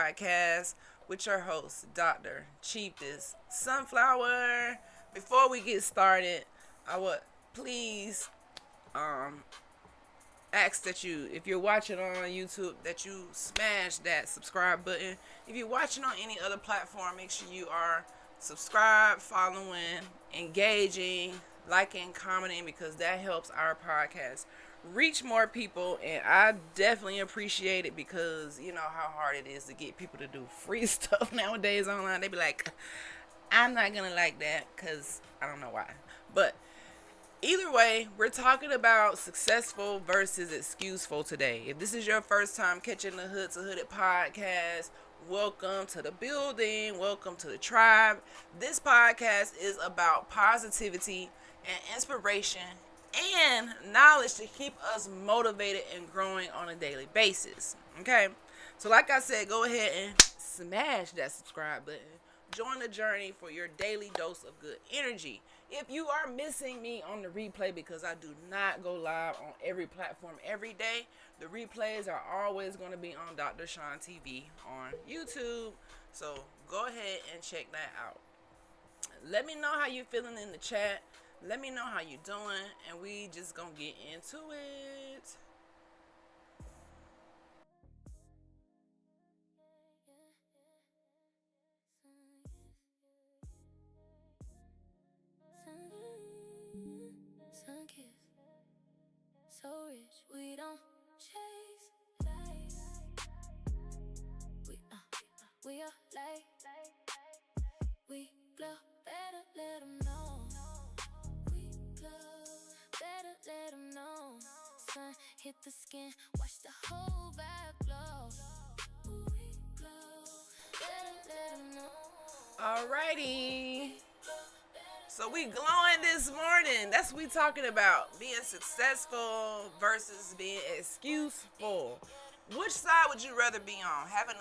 podcast with your host, Dr. Cheapest Sunflower. Before we get started, I would please um, ask that you, if you're watching on YouTube, that you smash that subscribe button. If you're watching on any other platform, make sure you are subscribed, following, engaging, liking, commenting, because that helps our podcast reach more people. And I definitely appreciate it because you know how hard it is to get people to do free stuff nowadays online. They be like, I'm not gonna like that because I don't know why. But either way, we're talking about successful versus excuseful today. If this is your first time catching the Hood to Hooded podcast, welcome to the building. Welcome to the tribe. This podcast is about positivity and inspiration and knowledge to keep us motivated and growing on a daily basis. Okay? So like I said, go ahead and smash that subscribe button. Join the journey for your daily dose of good energy. If you are missing me on the replay, because I do not go live on every platform every day, the replays are always going to be on Dr. Shon TV on YouTube. So go ahead and check that out. Let me know how you're feeling in the chat. Let me know how you're doing, and we just going to get into it. So rich, we don't chase life. We are like, we glow, better let them know. We glow, better let them know. Sun hit the skin, watch the whole vibe glow. We glow, better let them know. Alrighty. So we glowing this morning. That's what we talking about. Being successful versus being excuseful. Which side would you rather be on? Having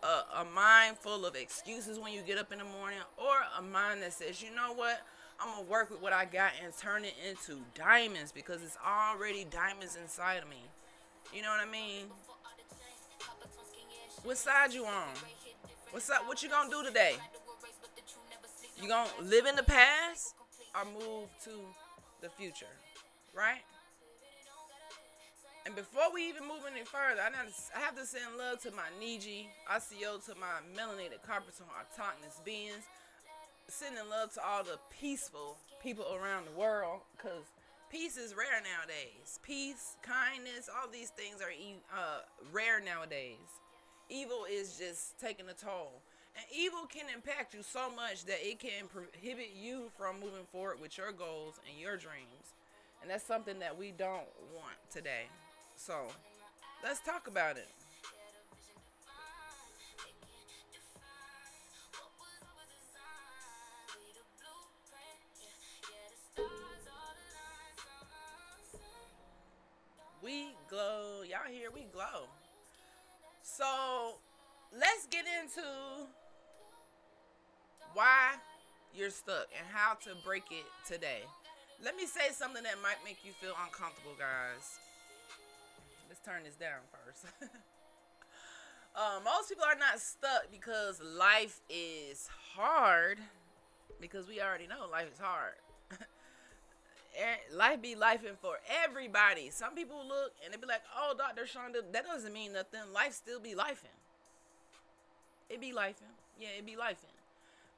a mind full of excuses when you get up in the morning, or a mind that says, you know what? I'm going to work with what I got and turn it into diamonds, because it's already diamonds inside of me. You know what I mean? What side you on? What you going to do today? You gonna live in the past or move to the future, right? And before we even move any further, I have to send love to my Niji, ICO, to my melanated carpets and autochthonous beings. Sending love to all the peaceful people around the world, because peace is rare nowadays. Peace, kindness, all these things are rare nowadays. Evil is just taking a toll. And evil can impact you so much that it can prohibit you from moving forward with your goals and your dreams. And that's something that we don't want today. So, let's talk about it. We glow. Y'all hear? We glow. So, let's get into why you're stuck and how to break it today. Let me say something that might make you feel uncomfortable, guys. Let's turn this down first. Most people are not stuck because life is hard, because we already know life is hard. Life be lifing for everybody. Some people look and they be like, oh, Dr. Shonda, that doesn't mean nothing. Life still be lifing. It be lifing. Yeah, it be lifing.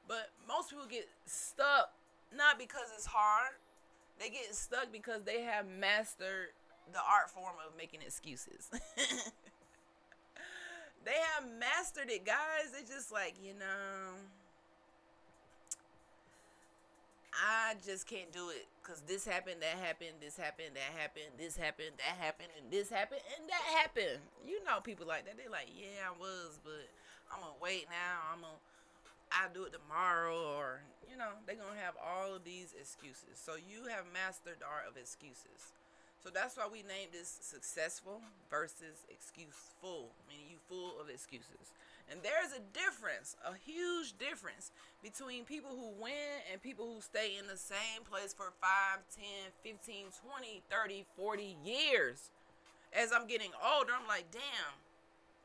But most people get stuck not because it's hard. They get stuck because they have mastered the art form of making excuses. They have mastered it, guys. It's just like, I just can't do it because this happened, that happened, this happened, that happened, this happened, that happened, and this happened, and that happened. You know people like that. They're like, yeah, I was, but I'm going to wait now. I'll do it tomorrow, or, they're going to have all of these excuses. So you have mastered the art of excuses. So that's why we named this successful versus excuseful, meaning you full of excuses. And there's a difference, a huge difference, between people who win and people who stay in the same place for 5, 10, 15, 20, 30, 40 years. As I'm getting older, I'm like, damn,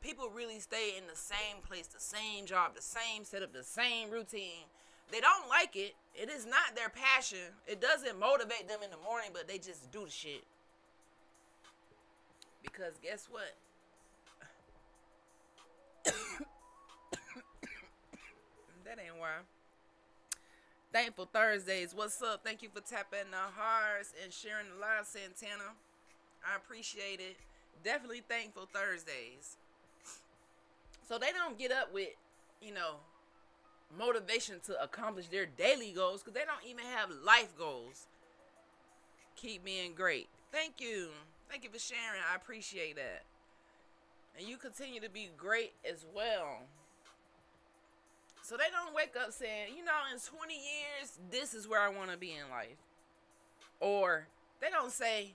People really stay in the same place, the same job, the same setup, the same routine. They don't like it. It is not their passion. It doesn't motivate them in the morning, but they just do the shit. Because guess what? That ain't why. Thankful Thursdays. What's up? Thank you for tapping the hearts and sharing the live, Santana. I appreciate it. Definitely Thankful Thursdays. So they don't get up with, you know, motivation to accomplish their daily goals because they don't even have life goals. Keep being great. Thank you. Thank you for sharing. I appreciate that. And you continue to be great as well. So they don't wake up saying, you know, in 20 years, this is where I want to be in life. Or they don't say,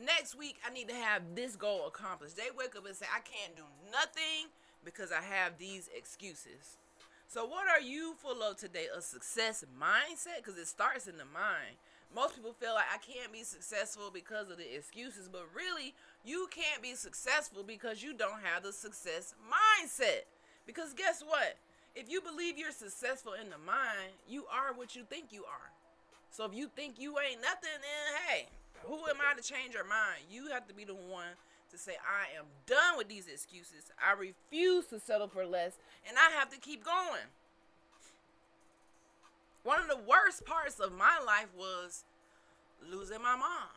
next week I need to have this goal accomplished. They wake up and say, I can't do nothing because I have these excuses. So what are you full of today? A success mindset? Because it starts in the mind. Most people feel like I can't be successful because of the excuses, but really you can't be successful because you don't have the success mindset. Because guess what? If you believe you're successful in the mind, you are what you think you are. So if you think you ain't nothing, then hey, who am I to change your mind? You have to be the one to say, I am done with these excuses. I refuse to settle for less, and I have to keep going. One of the worst parts of my life was losing my mom.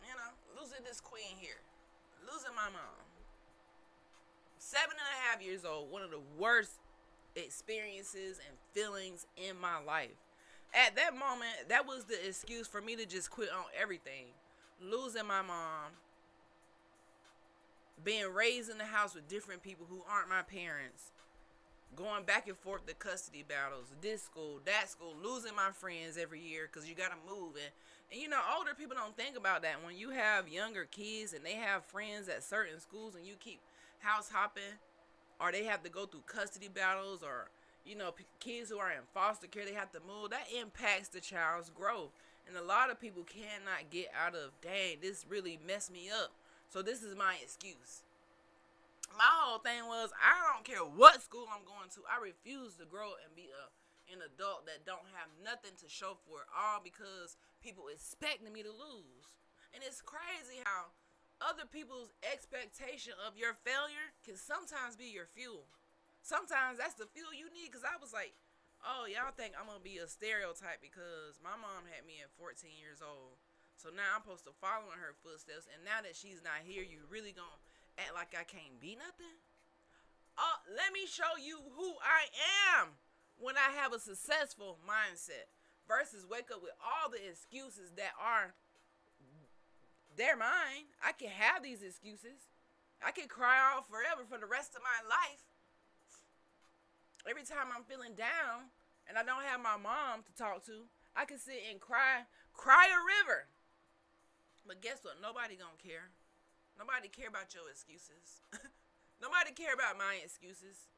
You know, losing this queen here. Losing my mom. 7.5 years old. One of the worst experiences and feelings in my life. At that moment, that was the excuse for me to just quit on everything. Losing my mom. Being raised in the house with different people who aren't my parents. Going back and forth to custody battles. This school, that school. Losing my friends every year because you got to move. And you know, older people don't think about that. When you have younger kids and they have friends at certain schools and you keep house hopping, or they have to go through custody battles, or, you know, kids who are in foster care, they have to move, that impacts the child's growth. And a lot of people cannot get out of, dang, this really messed me up. So this is my excuse. My whole thing was, I don't care what school I'm going to. I refuse to grow and be an adult that don't have nothing to show for it, all because people expecting me to lose. And it's crazy how other people's expectation of your failure can sometimes be your fuel. Sometimes that's the fuel you need, because I was like, oh, y'all think I'm going to be a stereotype because my mom had me at 14 years old. So now I'm supposed to follow in her footsteps, and now that she's not here, you really going to act like I can't be nothing? Let me show you who I am when I have a successful mindset versus wake up with all the excuses that are they're mine. I can have these excuses. I can cry off forever for the rest of my life. Every time I'm feeling down and I don't have my mom to talk to, I can sit and cry a river. But guess what? Nobody gonna care. Nobody care about your excuses. Nobody care about my excuses.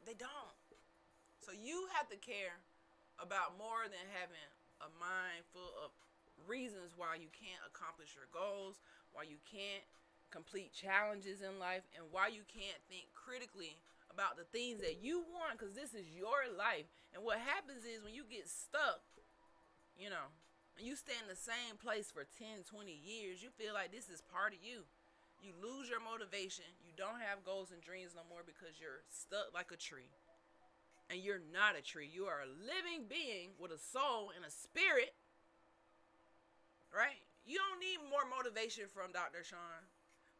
They don't. So you have to care about more than having a mind full of reasons why you can't accomplish your goals, why you can't complete challenges in life, and why you can't think critically about the things that you want, because this is your life. And what happens is when you get stuck, you know, and you stay in the same place for 10, 20 years, you feel like this is part of you. You lose your motivation. You don't have goals and dreams no more because you're stuck like a tree. And you're not a tree. You are a living being with a soul and a spirit. Right? You don't need more motivation from Dr. Shon.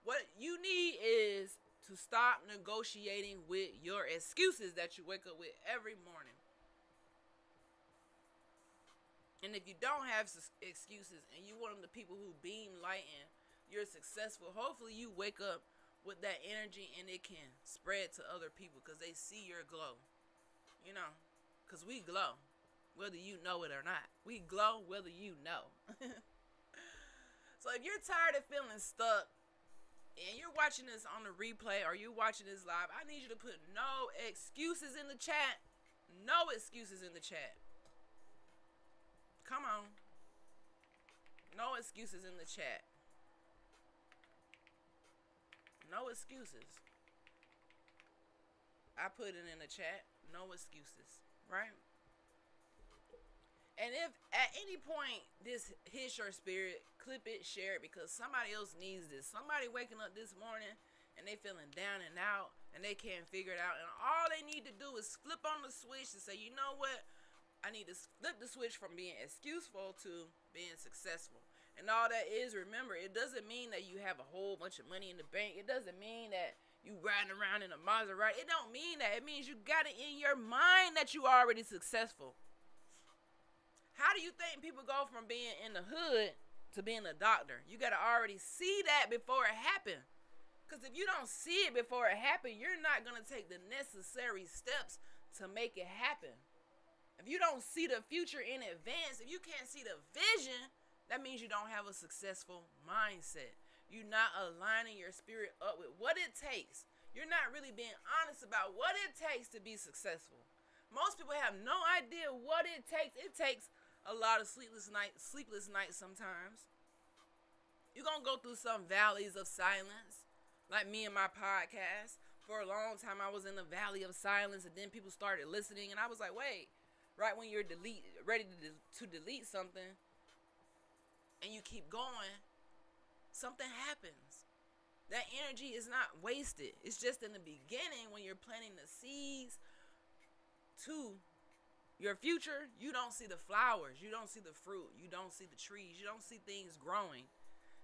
What you need is to stop negotiating with your excuses that you wake up with every morning. And if you don't have excuses and you one of the people who beam light and you're successful, hopefully you wake up with that energy and it can spread to other people because they see your glow. You know, because we glow whether you know it or not. We glow whether you know. So if you're tired of feeling stuck and you're watching this on the replay or you're watching this live, I need you to put no excuses in the chat. No excuses in the chat. Come on. No excuses in the chat. No excuses. I put it in the chat. No excuses, right? And if at any point this hits your spirit, clip it, share it, because somebody else needs this. Somebody waking up this morning and they feeling down and out and they can't figure it out. And all they need to do is flip on the switch and say, you know what? I need to flip the switch from being excuseful to being successful. And all that is, remember, it doesn't mean that you have a whole bunch of money in the bank. It doesn't mean that you riding around in a Maserati. It don't mean that. It means you got it in your mind that you already successful. How do you think people go from being in the hood to being a doctor? You got to already see that before it happened. Because if you don't see it before it happened, you're not going to take the necessary steps to make it happen. If you don't see the future in advance, if you can't see the vision, that means you don't have a successful mindset. You're not aligning your spirit up with what it takes. You're not really being honest about what it takes to be successful. Most people have no idea what it takes. It takes a lot of sleepless nights sometimes. You're going to go through some valleys of silence, like me and my podcast. For a long time, I was in the valley of silence, and then people started listening, and I was like, wait, right when you're ready to delete something, and you keep going, something happens. That energy is not wasted. It's just in the beginning when you're planting the seeds to your future, you don't see the flowers, you don't see the fruit, you don't see the trees, you don't see things growing.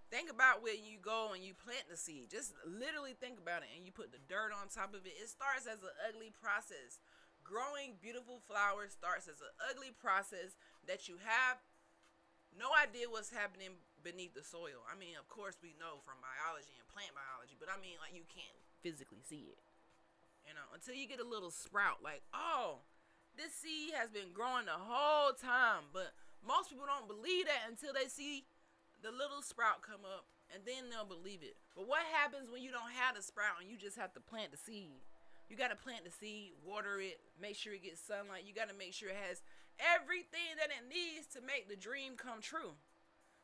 Think about when you go and you plant the seed. Just literally think about it, and you put the dirt on top of it. It starts as an ugly process. Growing beautiful flowers starts as an ugly process that you have no idea what's happening beneath the soil. I mean, of course we know from biology and plant biology, but I mean, like, you can't physically see it. Until you get a little sprout, like, oh, this seed has been growing the whole time. But most people don't believe that until they see the little sprout come up, and then they'll believe it. But what happens when you don't have the sprout and you just have to plant the seed? You got to plant the seed, water it, make sure it gets sunlight. You got to make sure it has everything that it needs to make the dream come true.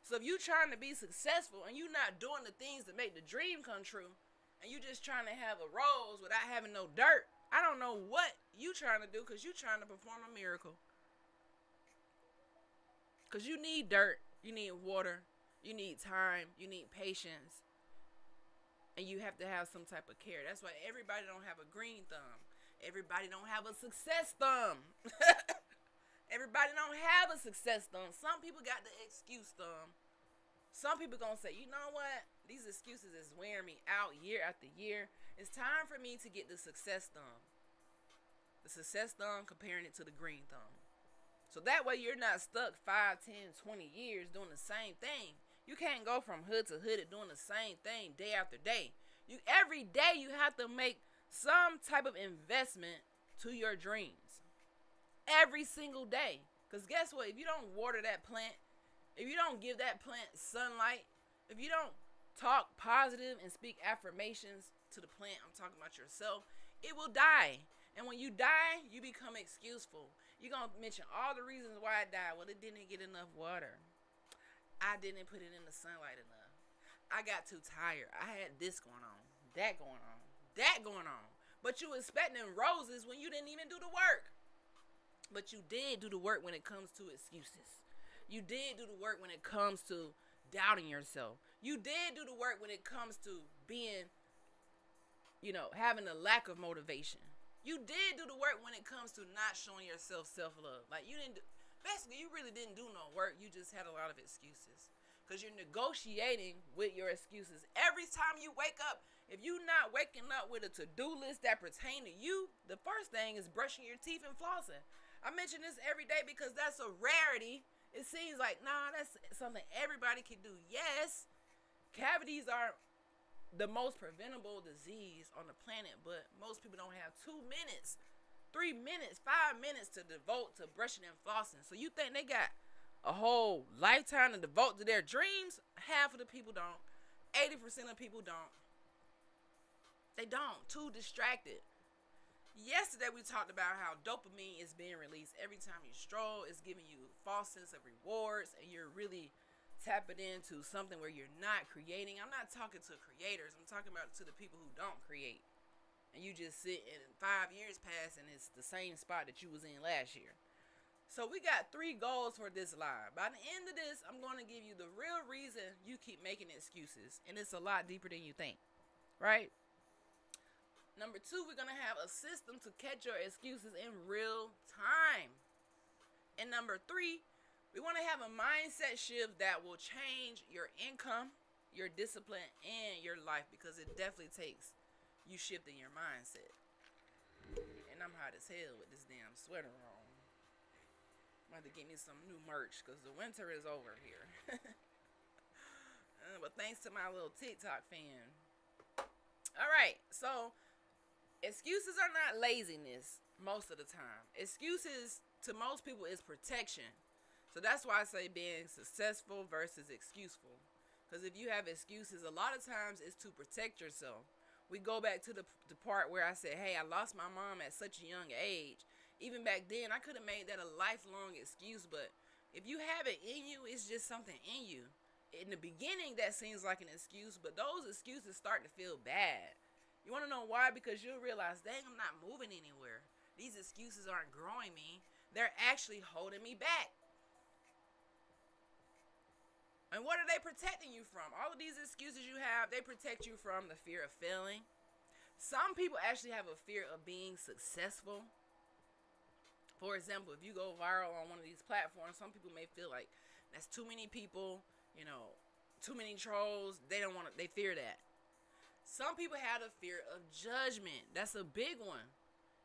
So if you're trying to be successful and you're not doing the things to make the dream come true, and you're just trying to have a rose without having no dirt, I don't know what you trying to do, because you trying to perform a miracle. Because you need dirt, you need water, you need time, you need patience, and you have to have some type of care. That's why everybody don't have a green thumb. Everybody don't have a success thumb. Everybody don't have a success thumb. Some people got the excuse thumb. Some people gonna say, you know what? These excuses is wearing me out year after year. It's time for me to get the success thumb. The success thumb, comparing it to the green thumb. So that way you're not stuck 5, 10, 20 years doing the same thing. You can't go from hood to hood doing the same thing day after day. Every day you have to make some type of investment to your dreams. Every single day. Because guess what? If you don't water that plant, if you don't give that plant sunlight, if you don't talk positive and speak affirmations to the plant, I'm talking about yourself, it will die. And when you die, you become excuseful. You're going to mention all the reasons why it died. Well, it didn't get enough water. I didn't put it in the sunlight enough. I got too tired. I had this going on, that going on, that going on. But you expecting roses when you didn't even do the work. But you did do the work when it comes to excuses. You did do the work when it comes to doubting yourself. You did do the work when it comes to being, having a lack of motivation. You did do the work when it comes to not showing yourself self-love. Like, basically, you really didn't do no work. You just had a lot of excuses. Because you're negotiating with your excuses. Every time you wake up, if you're not waking up with a to-do list that pertains to you, the first thing is brushing your teeth and flossing. I mention this every day because that's a rarity. It seems like, that's something everybody can do. Yes, cavities are the most preventable disease on the planet, but most people don't have 2 minutes, 3 minutes, 5 minutes to devote to brushing and flossing. So you think they got a whole lifetime to devote to their dreams? Half of the people don't. 80% of people don't. They don't. Too distracted. Yesterday we talked about how dopamine is being released every time you stroll. It's giving you a false sense of rewards, and you're really tapping into something where you're not creating. I'm not talking to creators. I'm talking about to the people who don't create. and you just sit and 5 years pass and it's the same spot that you was in last year. So we got 3 goals for this live. By the end of this, I'm going to give you the real reason you keep making excuses, and it's a lot deeper than you think, right? Number 2, we're going to have a system to catch your excuses in real time. And number 3, we want to have a mindset shift that will change your income, your discipline, and your life, because it definitely takes you shifting your mindset. And I'm hot as hell with this damn sweater on. I'm about to get me some new merch because the winter is over here. But thanks to my little TikTok fan. Alright, so excuses are not laziness most of the time. Excuses to most people is protection. So that's why I say being successful versus excuseful. Because if you have excuses, a lot of times it's to protect yourself. We go back to the part where I said, hey, I lost my mom at such a young age. Even back then, I could have made that a lifelong excuse. But if you have it in you, it's just something in you. In the beginning, that seems like an excuse. But those excuses start to feel bad. You want to know why? Because you'll realize, dang, I'm not moving anywhere. These excuses aren't growing me. They're actually holding me back. And what are they protecting you from? All of these excuses you have, they protect you from the fear of failing. Some people actually have a fear of being successful. For example, if you go viral on one of these platforms, some people may feel like that's too many people, too many trolls. They fear that. Some people have a fear of judgment. That's a big one.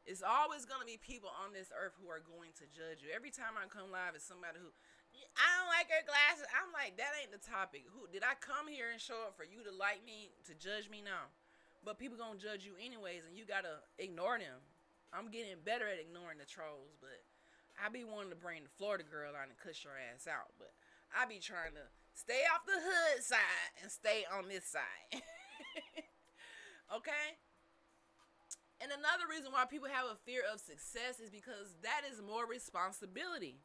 It's always going to be people on this earth who are going to judge you. Every time I come live, it's somebody who, I don't like her glasses. I'm like, that ain't the topic. Who did I come here and show up for you to like me, to judge me? No. But people going to judge you anyways, and you got to ignore them. I'm getting better at ignoring the trolls, but I be wanting to bring the Florida girl on and cuss your ass out. But I be trying to stay off the hood side and stay on this side. Okay? And another reason why people have a fear of success is because that is more responsibility.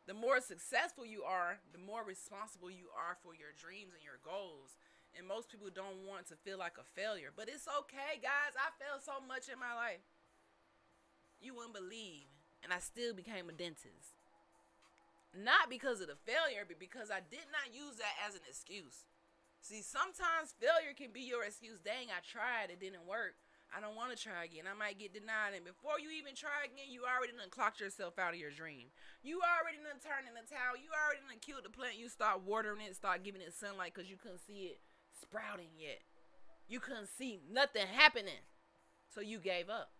The more successful you are, the more responsible you are for your dreams and your goals. And most people don't want to feel like a failure. But it's okay, guys. I failed so much in my life. You wouldn't believe. And I still became a dentist. Not because of the failure, but because I did not use that as an excuse. See, sometimes failure can be your excuse. Dang, I tried. It didn't work. I don't want to try again. I might get denied. And before you even try again, you already done clocked yourself out of your dream. You already done turned in the towel. You already done killed the plant. You start watering it, start giving it sunlight because you couldn't see it sprouting yet. You couldn't see nothing happening. So you gave up.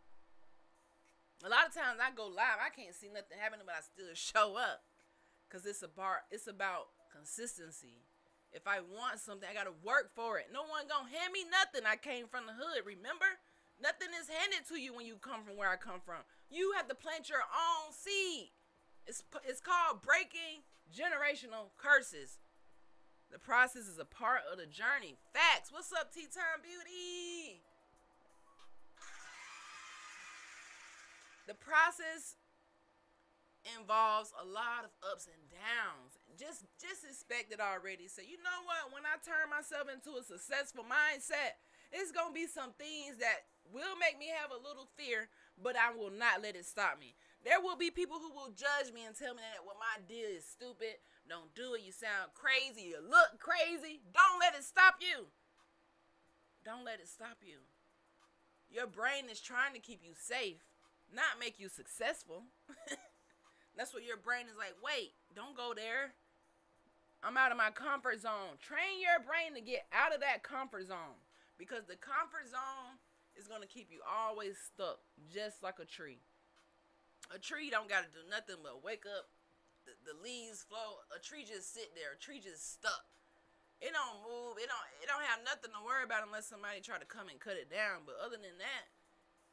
A lot of times I go live, I can't see nothing happening, but I still show up. Because it's about consistency. If I want something, I got to work for it. No one going to hand me nothing. I came from the hood, remember? Nothing is handed to you when you come from where I come from. You have to plant your own seed. It's called breaking generational curses. The process is a part of the journey. Facts. What's up, Tea Time Beauty? The process involves a lot of ups and downs. Just expect it already. So you know what? When I turn myself into a successful mindset, it's going to be some things that will make me have a little fear, but I will not let it stop me. There will be people who will judge me and tell me that, well, my deal is stupid. Don't do it. You sound crazy. You look crazy. Don't let it stop you. Don't let it stop you. Your brain is trying to keep you safe, not make you successful. That's what your brain is like, wait, don't go there. I'm out of my comfort zone. Train your brain to get out of that comfort zone. Because the comfort zone is going to keep you always stuck, just like a tree. A tree don't got to do nothing but wake up, the leaves flow. A tree just sit there. A tree just stuck. It don't move. It don't have nothing to worry about unless somebody try to come and cut it down. But other than that,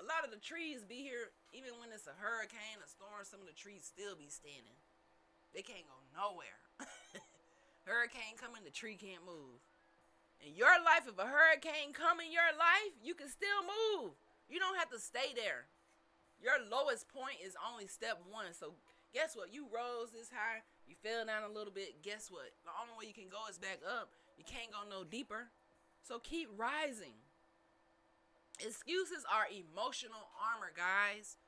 a lot of the trees be here, even when it's a hurricane, a storm, some of the trees still be standing. They can't go nowhere. Hurricane coming, the tree can't move. In your life, if a hurricane come in your life, you can still move. You don't have to stay there. Your lowest point is only step 1. So guess what? You rose this high, you fell down a little bit. Guess what? The only way you can go is back up. You can't go no deeper. So keep rising. Excuses are emotional armor, guys.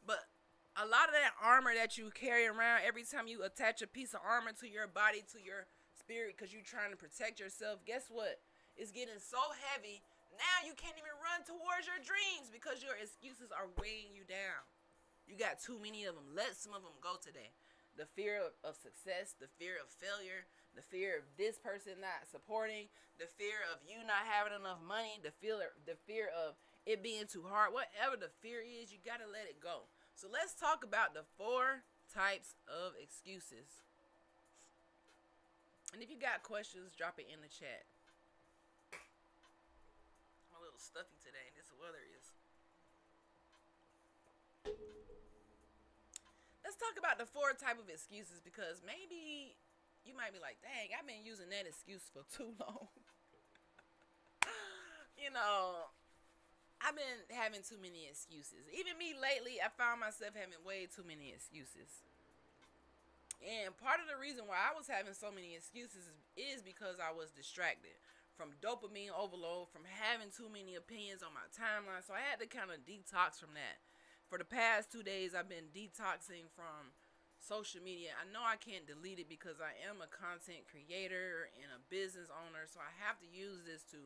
But a lot of that armor that you carry around, every time you attach a piece of armor to your body, to your spirit, because you're trying to protect yourself, guess what? It's getting so heavy. Now you can't even run towards your dreams because your excuses are weighing you down. You got too many of them. Let some of them go today. The fear of success, the fear of failure, the fear of this person not supporting, the fear of you not having enough money, the fear of it being too hard. Whatever the fear is, you got to let it go. So let's talk about the 4 types of excuses. And if you got questions, drop it in the chat. I'm a little stuffy today. This weather is. Let's talk about the 4 type of excuses, because maybe you might be like, dang, I've been using that excuse for too long. you know, I've been having too many excuses. Even me lately, I found myself having way too many excuses. And part of the reason why I was having so many excuses is because I was distracted from dopamine overload, from having too many opinions on my timeline. So I had to kind of detox from that. For the past 2 days, I've been detoxing from social media. I know I can't delete it because I am a content creator and a business owner, so I have to use this to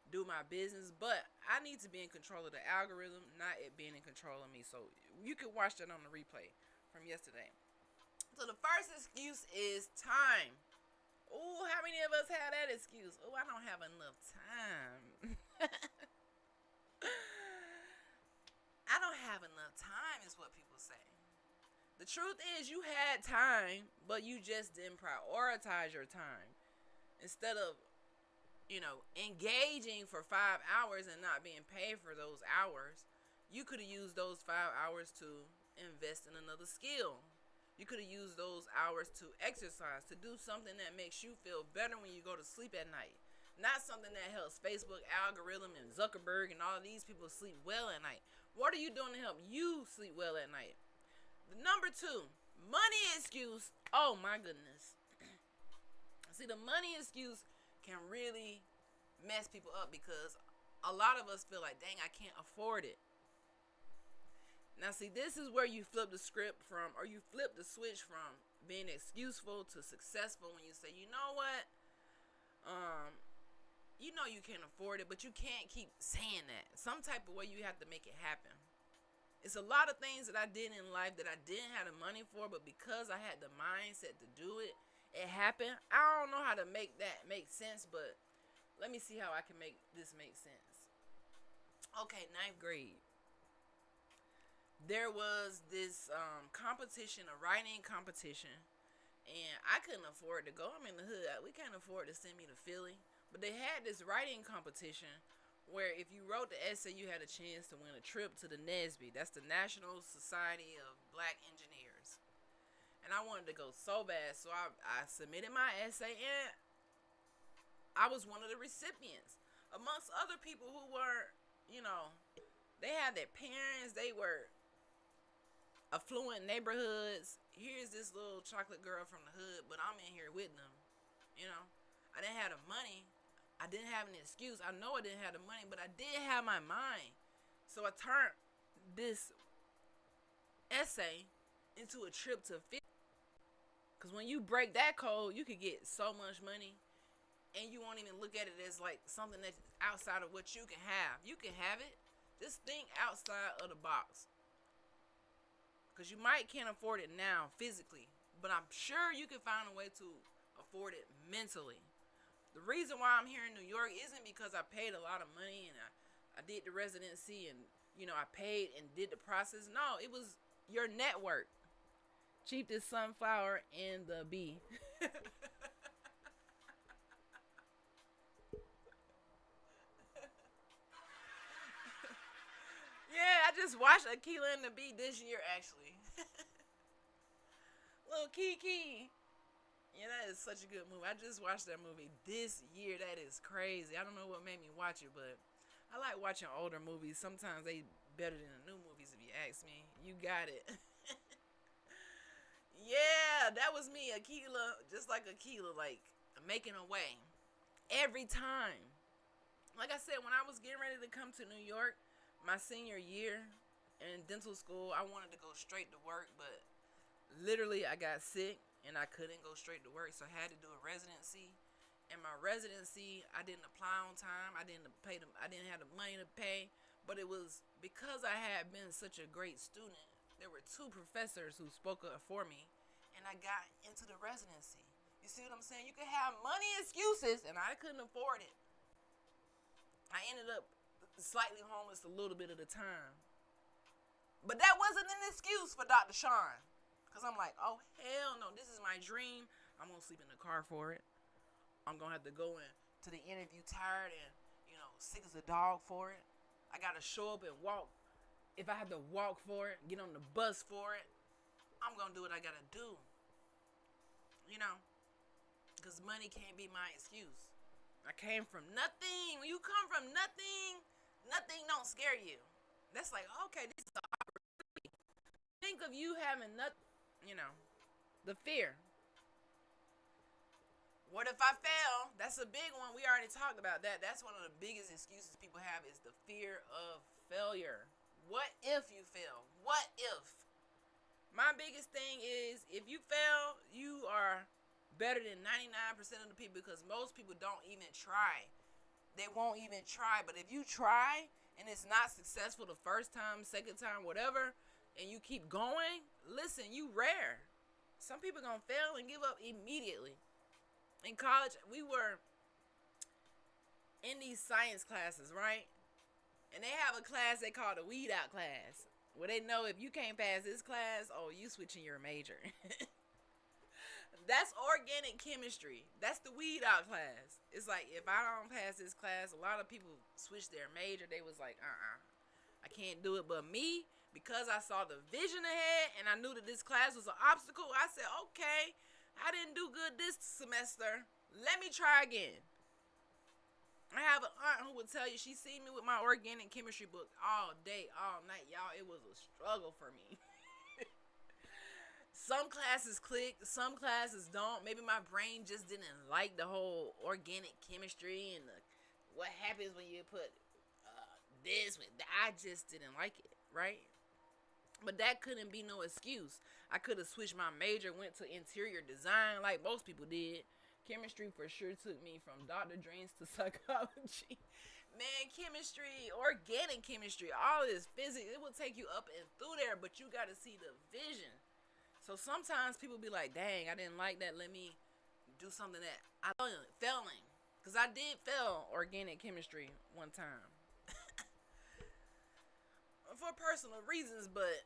do my business, but I need to be in control of the algorithm, not it being in control of me. So you can watch that on the replay from yesterday. So the first excuse is time. Ooh, how many of us have that excuse? Ooh, I don't have enough time. I don't have enough time is what people say. The truth is you had time, but you just didn't prioritize your time. Instead of, engaging for 5 hours and not being paid for those hours, you could have used those 5 hours to invest in another skill. You could have used those hours to exercise, to do something that makes you feel better when you go to sleep at night. Not something that helps Facebook algorithm and Zuckerberg and all of these people sleep well at night. What are you doing to help you sleep well at night? The number 2, money excuse. Oh my goodness. See, the money excuse can really mess people up because a lot of us feel like, dang, I can't afford it. Now, see, this is where you flip the script from, or you flip the switch from being excuseful to successful when you say, you know what? You can't afford it, but you can't keep saying that. Some type of way you have to make it happen. It's a lot of things that I did in life that I didn't have the money for, but because I had the mindset to do it, it happened. I don't know how to make that make sense, but let me see how I can make this make sense. Okay, 9th grade. There was this competition, a writing competition, and I couldn't afford to go. I'm in the hood. We can't afford to send me to Philly. But they had this writing competition where if you wrote the essay, you had a chance to win a trip to the NSBE. That's the National Society of Black Engineers. And I wanted to go so bad, so I submitted my essay, and I was one of the recipients. Amongst other people who were, they had their parents, they were affluent neighborhoods. Here's this little chocolate girl from the hood, but I'm in here with them. I didn't have the money. I didn't have an excuse. I know I didn't have the money, but I did have my mind. So I turned this essay into a trip to Philly. Because when you break that code, you could get so much money, and you won't even look at it as like something that's outside of what you can have. You can have it. Just think outside of the box. Because you might can't afford it now physically, but I'm sure you can find a way to afford it mentally. The reason why I'm here in New York isn't because I paid a lot of money and I did the residency and, I paid and did the process. No, it was your network. Cheapest sunflower and the bee. Yeah, I just watched Aquila and the Bee this year, actually. Little Kiki. Yeah, that is such a good movie. I just watched that movie this year. That is crazy. I don't know what made me watch it, but I like watching older movies. Sometimes they better than the new movies, if you ask me. You got it. Yeah, that was me, Aquila. Just like Aquila, like making a way. Every time. Like I said, when I was getting ready to come to New York, my senior year in dental school, I wanted to go straight to work, but literally I got sick and I couldn't go straight to work, so I had to do a residency. And my residency, I didn't apply on time. I didn't have the money to pay, but it was because I had been such a great student. There were 2 professors who spoke up for me, and I got into the residency. You see what I'm saying? You can have money excuses, and I couldn't afford it. I ended up slightly homeless a little bit of the time. But that wasn't an excuse for Dr. Shon. Because I'm like, oh, hell no, this is my dream. I'm going to sleep in the car for it. I'm going to have to go into the interview tired and, sick as a dog for it. I got to show up and walk. If I have to walk for it, get on the bus for it, I'm going to do what I got to do. Because money can't be my excuse. I came from nothing. When you come from nothing, nothing don't scare you. That's like, okay, this is an opportunity. Think of you having nothing, the fear. What if I fail? That's a big one. We already talked about that. That's one of the biggest excuses people have is the fear of failure. What if you fail? What if? My biggest thing is if you fail, you are better than 99% of the people because most people don't even try. They won't even try. But if you try and it's not successful the first time, second time, whatever, and you keep going, listen, you rare. Some people gonna fail and give up immediately. In college, we were in these science classes, right? And they have a class they call the weed out class, where they know if you can't pass this class, oh, you switching your major. That's organic chemistry. That's the weed out class. It's like, if I don't pass this class, a lot of people switch their major. They was like, I can't do it. But me, because I saw the vision ahead and I knew that this class was an obstacle, I said, okay, I didn't do good this semester. Let me try again. I have an aunt who would tell you she seen me with my organic chemistry book all day, all night. Y'all, it was a struggle for me. Some classes click, some classes don't. Maybe my brain just didn't like the whole organic chemistry and what happens when you put this with that. I just didn't like it, right? But that couldn't be no excuse. I could have switched my major, went to interior design like most people did. Chemistry for sure took me from Dr. Dreams to psychology. Man, chemistry, organic chemistry, all this physics, it will take you up and through there, but you got to see the vision. So sometimes people be like, dang, I didn't like that. Let me do something that I failing. Because I did fail organic chemistry one time. For personal reasons, but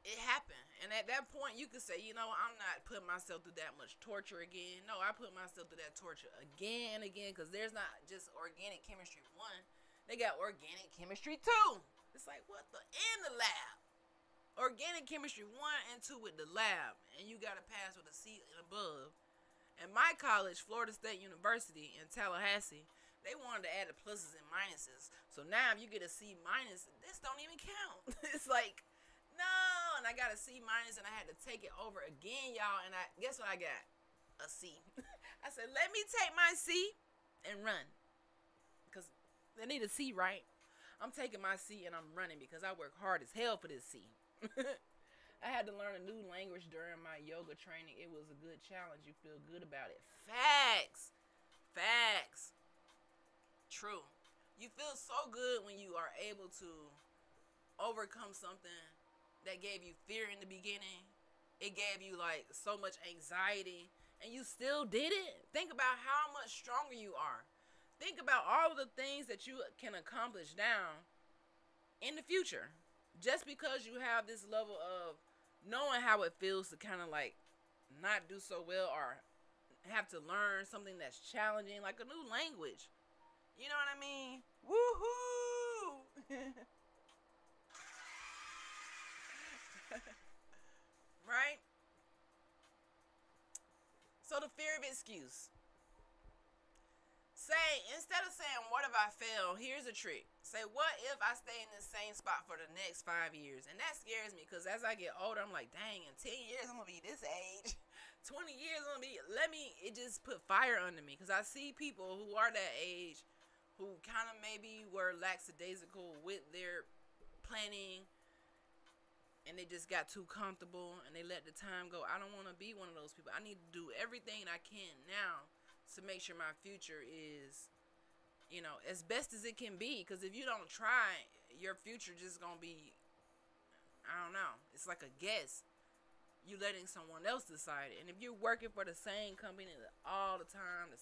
it happened. And at that point, you could say, I'm not putting myself through that much torture again. No, I put myself through that torture again and again, because there's not just organic chemistry 1. They got organic chemistry 2. It's like, what the? In the lab. Organic chemistry 1 and 2 with the lab. And you got to pass with a C and above. And my college, Florida State University in Tallahassee, they wanted to add the pluses and minuses. So now if you get a C minus, this don't even count. It's like, no. And I got a C minus and I had to take it over again, y'all. And guess what I got? A C. I said, let me take my C and run. Because they need a C, right? I'm taking my C and I'm running because I work hard as hell for this C. I had to learn a new language during my yoga training. It was a good challenge. You feel good about it. Facts. Facts. True. You feel so good when you are able to overcome something that gave you fear in the beginning. It gave you like so much anxiety and you still did it. Think about how much stronger you are. Think about all of the things that you can accomplish now in the future. Just because you have this level of knowing how it feels to kind of like not do so well or have to learn something that's challenging, like a new language. You know what I mean? Woohoo! Right? So the fear of excuse. Instead of saying, what if I fail? Here's a trick. Say, what if I stay in the same spot for the next 5 years? And that scares me because as I get older, I'm like, dang, in 10 years, I'm going to be this age. 20 years, I'm going to be, it just put fire under me because I see people who are that age who kind of maybe were lackadaisical with their planning, and they just got too comfortable and they let the time go. I don't want to be one of those people. I need to do everything I can now to make sure my future is, as best as it can be. Because if you don't try, your future just going to be, I don't know. It's like a guess. You letting someone else decide it. And if you're working for the same company all the time,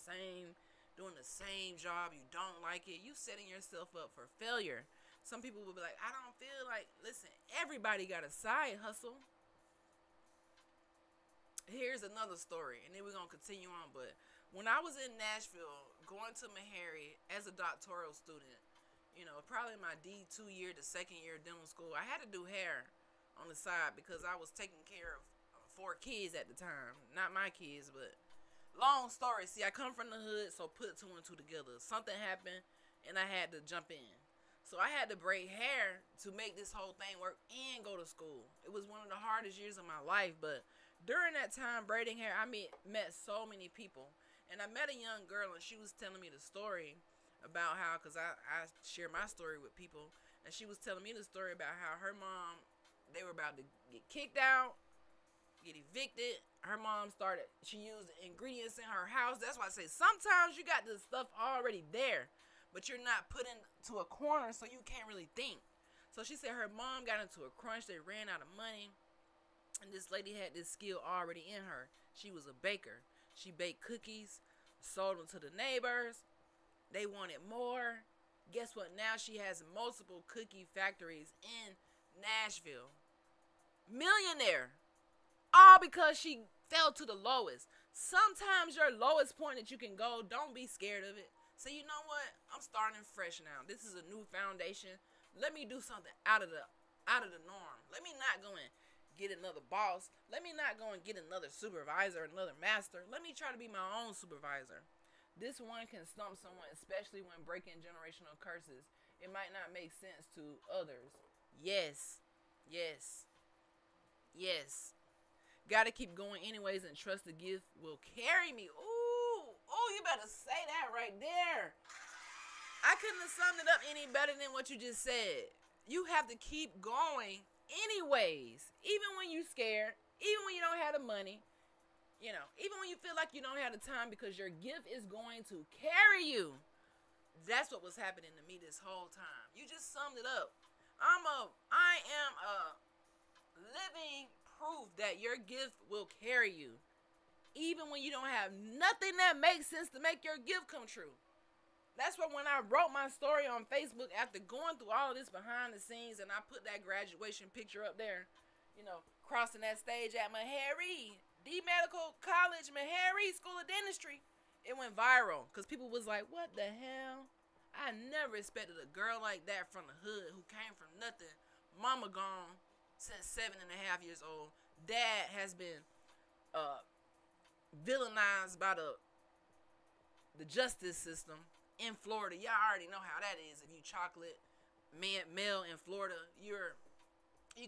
doing the same job, you don't like it, you setting yourself up for failure. Some people will be like, I don't feel like, listen, everybody got a side hustle. Here's another story, and then we're going to continue on. But when I was in Nashville, going to Meharry as a doctoral student, probably my D2 year, the second year of dental school, I had to do hair on the side because I was taking care of 4 kids at the time. Not my kids, but long story. See, I come from the hood, so put 2 and 2 together. Something happened, and I had to jump in. So I had to braid hair to make this whole thing work and go to school. It was one of the hardest years of my life, but during that time braiding hair, I met so many people. And I met a young girl, and she was telling me the story about how, because I share my story with people, and she was telling me the story about how her mom, they were about to get kicked out, get evicted. Her mom she used the ingredients in her house. That's why I say sometimes you got this stuff already there, but you're not put into a corner, so you can't really think. So she said her mom got into a crunch. They ran out of money, and this lady had this skill already in her. She was a baker. She baked cookies, sold them to the neighbors. They wanted more. Guess what? Now she has multiple cookie factories in Nashville. Millionaire. All because she fell to the lowest. Sometimes your lowest point that you can go, don't be scared of it. Say, you know what? I'm starting fresh now. This is a new foundation. Let me do something out of the norm. Let me not go and get another boss. Let me not go and get another supervisor, another master. Let me try to be my own supervisor. This one can stump someone, especially when breaking generational curses. It might not make sense to others. Yes. Gotta keep going anyways and trust the gift will carry me. Ooh, you better say that right there. I couldn't have summed it up any better than what you just said. You have to keep going anyways. Even when you're scared, even when you don't have the money, even when you feel like you don't have the time, because your gift is going to carry you. That's what was happening to me this whole time. You just summed it up. I am a living proof that your gift will carry you. Even when you don't have nothing that makes sense to make your gift come true. That's why when I wrote my story on Facebook after going through all of this behind the scenes, and I put that graduation picture up there, crossing that stage at Meharry, D Medical College, Meharry School of Dentistry, it went viral because people was like, what the hell? I never expected a girl like that from the hood who came from nothing. Mama gone since 7.5 years old. Dad has been villainized by the justice system in Florida. Y'all already know how that is. If you chocolate male in Florida, you're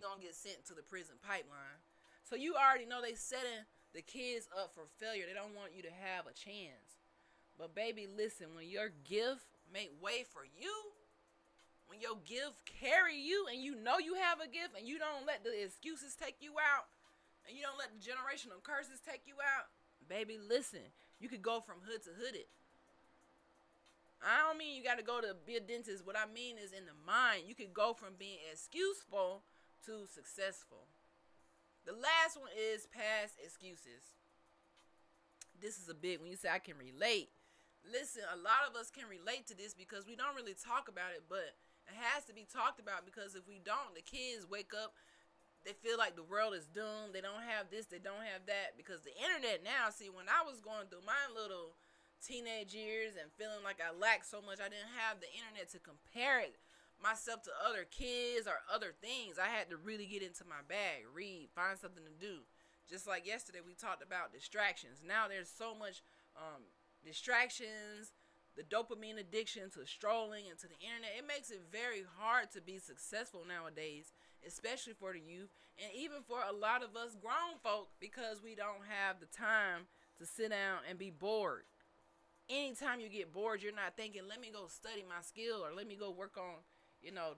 gonna get sent to the prison pipeline. So you already know they setting the kids up for failure. They don't want you to have a chance. But baby, listen, when your gift make way for you, when your gift carry you, and you know you have a gift, and you don't let the excuses take you out, and you don't let the generational curses take you out, baby, listen, you could go from hood to hooded. I don't mean you got to go to be a dentist. What I mean is in the mind, you could go from being excuseful to successful. The last one is past excuses. This is a big one. You say I can relate. Listen, a lot of us can relate to this because we don't really talk about it, but it has to be talked about, because if we don't, the kids wake up, they feel like the world is doomed. They don't have this, they don't have that, because the internet now, see, when I was going through my little teenage years and feeling like I lacked so much, I didn't have the internet to compare it myself to other kids or other things. I had to really get into my bag, read, find something to do. Just like yesterday we talked about distractions. Now there's so much distractions, the dopamine addiction to strolling and to the internet. It makes it very hard to be successful nowadays, especially for the youth and even for a lot of us grown folk, because we don't have the time to sit down and be bored. anytime you get bored, you're not thinking, let me go study my skill, or let me go work on,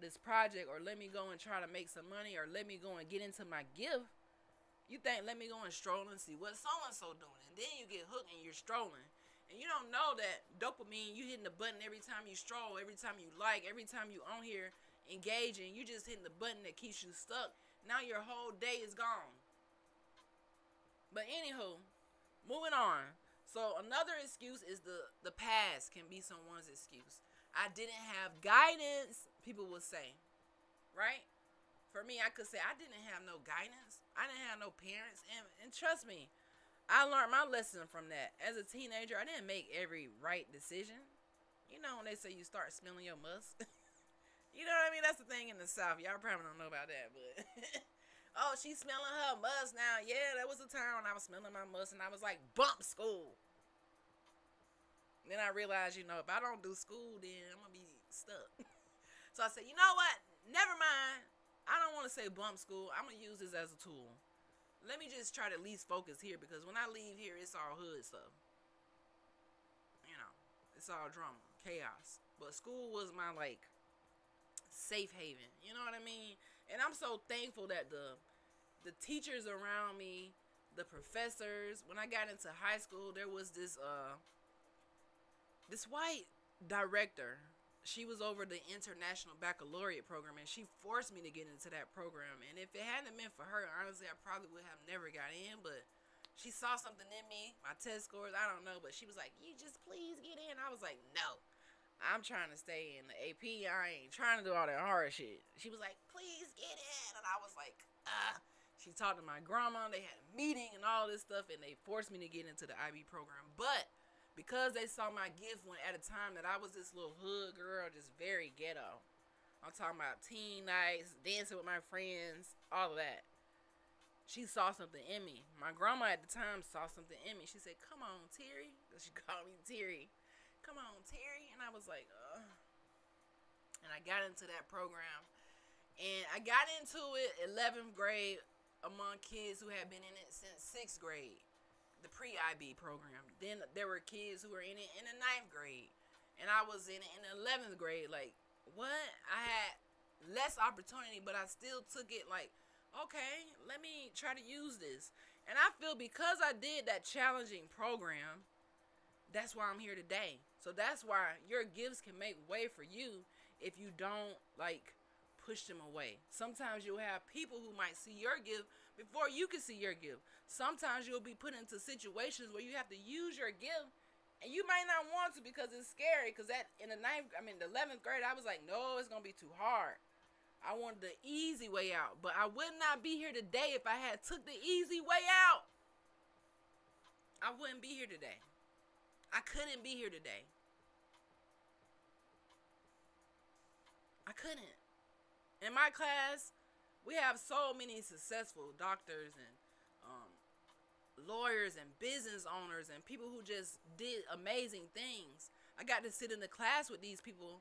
this project, or let me go and try to make some money, or let me go and get into my gift. You think, let me go and stroll and see what so-and-so doing. And then you get hooked and you're strolling. And you don't know that dopamine, you hitting the button every time you stroll, every time you like, every time you on here engaging, you just hitting the button that keeps you stuck. Now your whole day is gone. But anywho, moving on. So another excuse is the past can be someone's excuse. I didn't have guidance, people will say. Right? For me, I could say I didn't have no guidance. I didn't have no parents. And trust me, I learned my lesson from that. As a teenager, I didn't make every right decision. You know when they say you start smelling your must? You know what I mean? That's the thing in the South. Y'all probably don't know about that, but oh, she's smelling her must now. Yeah, there was a time when I was smelling my must and I was like, bump school. Then I realized, if I don't do school, then I'm going to be stuck. So I said, you know what? Never mind. I don't want to say bump school. I'm going to use this as a tool. Let me just try to at least focus here, because when I leave here, it's all hood stuff. It's all drama, chaos. But school was my, safe haven. You know what I mean? And I'm so thankful that the teachers around me, the professors, when I got into high school, there was this white director. She was over the International Baccalaureate program, and she forced me to get into that program. And if it hadn't been for her, honestly, I probably would have never got in. But she saw something in me, my test scores, I don't know. But she was like, you just please get in. I was like, no. I'm trying to stay in the AP. I ain't trying to do all that hard shit. She was like, please get in. And I was like, She talked to my grandma. They had a meeting and all this stuff, and they forced me to get into the IB program. But because they saw my gift when at a time that I was this little hood girl, just very ghetto. I'm talking about teen nights, dancing with my friends, all of that. She saw something in me. My grandma at the time saw something in me. She said, come on, Terry. She called me Terry. Come on, Terry. And I was like, ugh. And I got into that program. And I got into it 11th grade among kids who had been in it since 6th grade. The pre-IB program. Then there were kids who were in it in the 9th grade. And I was in it in the 11th grade. Like, what? I had less opportunity, but I still took it like, okay, let me try to use this. And I feel because I did that challenging program, that's why I'm here today. So that's why your gifts can make way for you if you don't, push them away. Sometimes you'll have people who might see your gift before you can see your gift. Sometimes you'll be put into situations where you have to use your gift, and you might not want to because it's scary. Because in the 11th grade, I was like, no, it's going to be too hard. I wanted the easy way out. But I would not be here today if I had took the easy way out. I wouldn't be here today. I couldn't be here today. I couldn't. In my class, we have so many successful doctors and lawyers and business owners and people who just did amazing things. I got to sit in the class with these people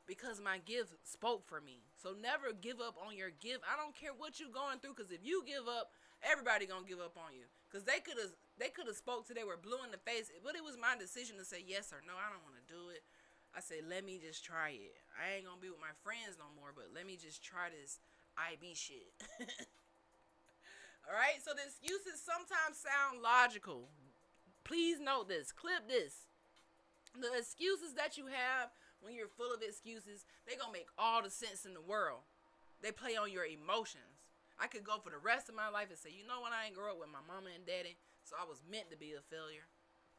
because my gift spoke for me. So never give up on your gift. I don't care what you're going through, because if you give up, everybody gonna give up on you. Because they could have spoke till they were blue in the face, but it was my decision to say yes or no. I don't want to do it. I said, let me just try it. I ain't gonna be with my friends no more, but let me just try this IB shit. Alright, so the excuses sometimes sound logical. Please note this. Clip this. The excuses that you have when you're full of excuses, they gonna make all the sense in the world. They play on your emotions. I could go for the rest of my life and say, you know what, I ain't grow up with my mama and daddy, so I was meant to be a failure.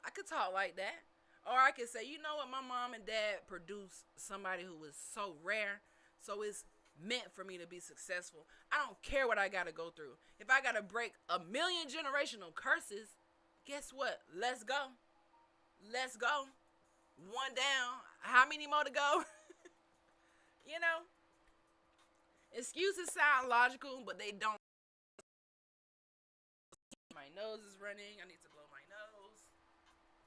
I could talk like that. Or I could say, you know what, my mom and dad produced somebody who was so rare, so it's meant for me to be successful. I don't care what I gotta go through. If I gotta break 1,000,000 generational curses, guess what? Let's go. Let's go. One down. How many more to go? Excuses sound logical, but they don't. My nose is running. I need to blow my nose.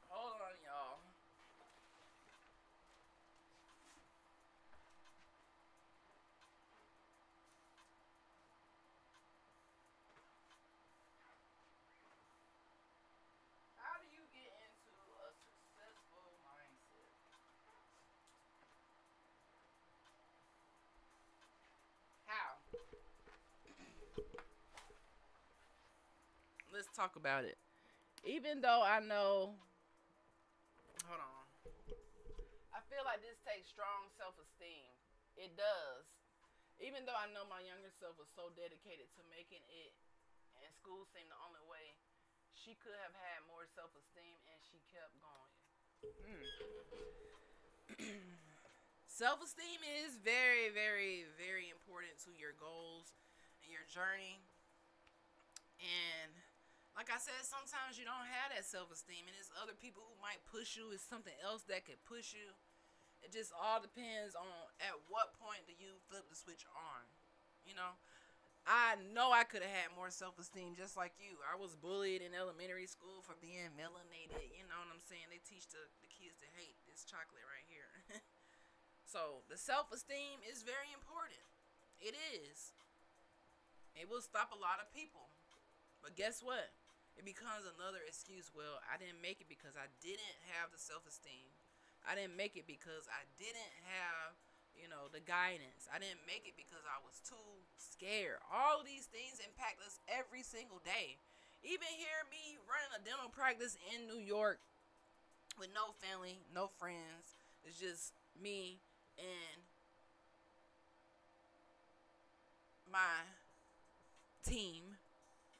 Hold on, y'all. How do you get into a successful talk about it. Even though I know, hold on, I feel like this takes strong self-esteem. It does. Even though I know my younger self was so dedicated to making it, and school seemed the only way, she could have had more self-esteem, and she kept going. Self-esteem is very, very, very important to your goals and your journey. And like I said, sometimes you don't have that self-esteem, and it's other people who might push you. It's something else that could push you. It just all depends on at what point do you flip the switch on. You know, I know I could have had more self-esteem just like you. I was bullied in elementary school for being melanated. You know what I'm saying? They teach the kids to hate this chocolate right here. So the self-esteem is very important. It is. It will stop a lot of people. But guess what? It becomes another excuse. Well, I didn't make it because I didn't have the self-esteem. I didn't make it because I didn't have, the guidance. I didn't make it because I was too scared. All of these things impact us every single day. Even here, me running a dental practice in New York with no family, no friends. It's just me and my team,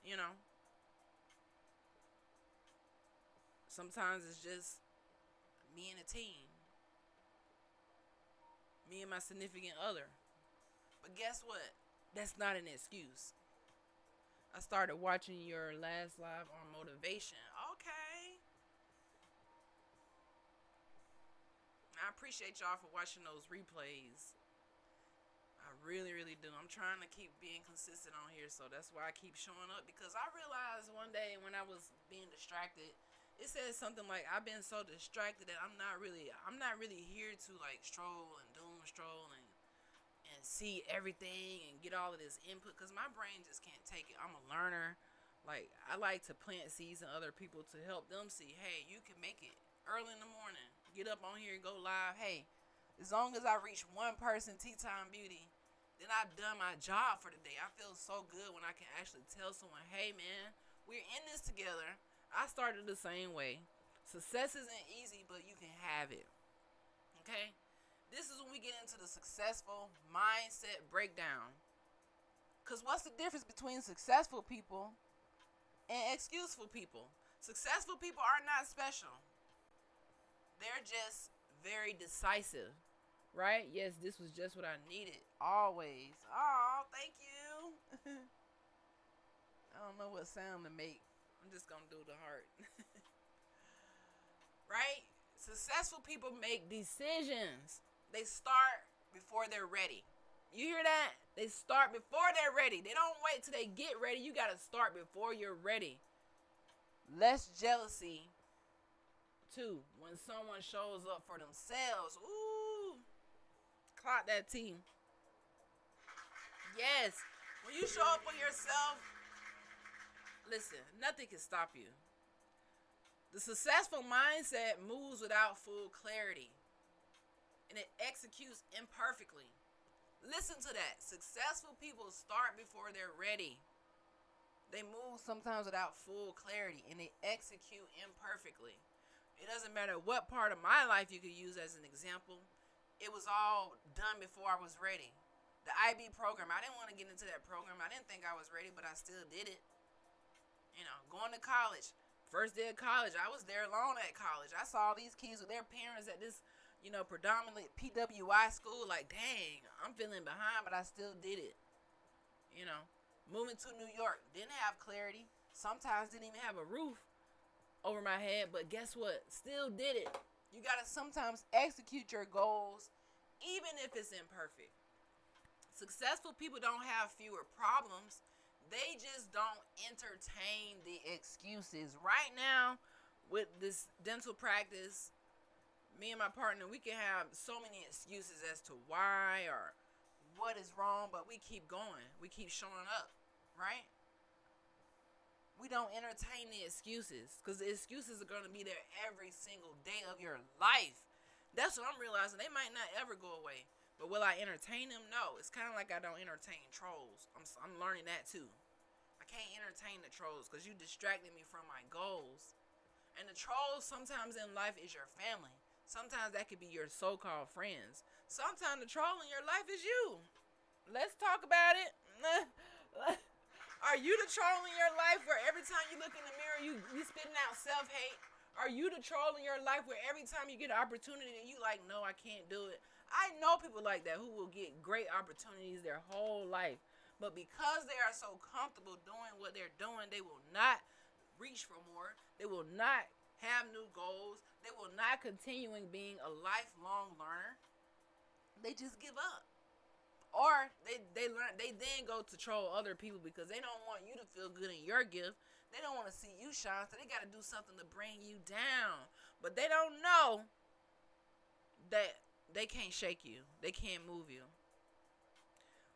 you know. Sometimes it's just me and a team. Me and my significant other. But guess what? That's not an excuse. I started watching your last live on motivation. Okay. I appreciate y'all for watching those replays. I really, really do. I'm trying to keep being consistent on here, so that's why I keep showing up. Because I realized one day when I was being distracted, it said something like, I've been so distracted that I'm not really here to like stroll and doom stroll and see everything and get all of this input, because my brain just can't take it. I'm a learner. Like, I like to plant seeds in other people to help them see, hey, you can make it early in the morning. Get up on here and go live. Hey, as long as I reach one person, Tea Time Beauty, then I've done my job for the day. I feel so good when I can actually tell someone, hey, man, we're in this together. I started the same way. Success isn't easy, but you can have it. Okay? This is when we get into the successful mindset breakdown. Because what's the difference between successful people and excuseful people? Successful people are not special. They're just very decisive. Right? Yes, this was just what I needed. Always. Oh, thank you. I don't know what sound to make. I'm just going to do the heart. Right? Successful people make decisions. They start before they're ready. You hear that? They start before they're ready. They don't wait till they get ready. You got to start before you're ready. Less jealousy, too, when someone shows up for themselves. Ooh. Clock that team. Yes. When you show up for yourself, listen, nothing can stop you. The successful mindset moves without full clarity, and it executes imperfectly. Listen to that. Successful people start before they're ready. They move sometimes without full clarity, and they execute imperfectly. It doesn't matter what part of my life you could use as an example. It was all done before I was ready. The IB program, I didn't want to get into that program. I didn't think I was ready, but I still did it. Going to college. First day of college, I was there alone at college. I saw these kids with their parents at this, predominantly PWI school. Like, dang, I'm feeling behind, but I still did it. Moving to New York, didn't have clarity. Sometimes didn't even have a roof over my head, but guess what? Still did it. You gotta sometimes execute your goals, even if it's imperfect. Successful people don't have fewer problems. They just don't entertain the excuses. Right now, with this dental practice, me and my partner, we can have so many excuses as to why or what is wrong, but we keep going. We keep showing up, right? We don't entertain the excuses, because the excuses are going to be there every single day of your life. That's what I'm realizing. They might not ever go away. But will I entertain them? No. It's kind of like I don't entertain trolls. I'm learning that too. I can't entertain the trolls because you distracted me from my goals. And the trolls sometimes in life is your family. Sometimes that could be your so-called friends. Sometimes the troll in your life is you. Let's talk about it. Are you the troll in your life where every time you look in the mirror you spitting out self-hate? Are you the troll in your life where every time you get an opportunity you like, no, I can't do it? I know people like that who will get great opportunities their whole life. But because they are so comfortable doing what they're doing, they will not reach for more. They will not have new goals. They will not continuing being a lifelong learner. They just give up. Or they then go to troll other people because they don't want you to feel good in your gift. They don't want to see you shine, so they got to do something to bring you down. But they don't know that they can't shake you. They can't move you.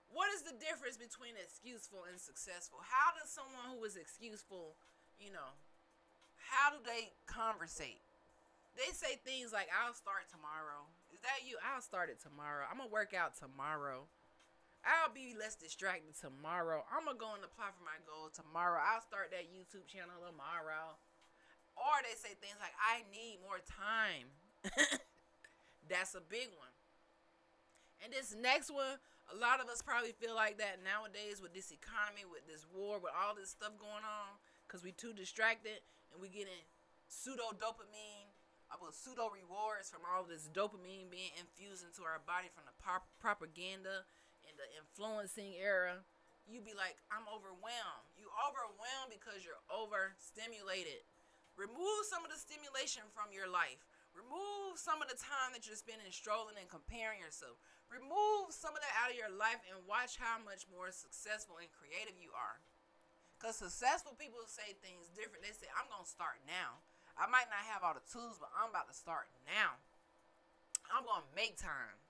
What is the difference between excuseful and successful? How does someone who is excuseful, how do they conversate? They say things like, I'll start tomorrow. Is that you? I'll start it tomorrow. I'm going to work out tomorrow. I'll be less distracted tomorrow. I'm going to go and apply for my goal tomorrow. I'll start that YouTube channel tomorrow. Or they say things like, I need more time. That's a big one. And this next one, a lot of us probably feel like that nowadays with this economy, with this war, with all this stuff going on, because we too distracted and we getting pseudo dopamine, pseudo rewards from all this dopamine being infused into our body from the propaganda and the influencing era. You be like, I'm overwhelmed. You overwhelmed because you're overstimulated. Remove some of the stimulation from your life. Remove some of the time that you're spending strolling and comparing yourself. Remove some of that out of your life and watch how much more successful and creative you are. Because successful people say things different. They say, I'm going to start now. I might not have all the tools, but I'm about to start now. I'm going to make time.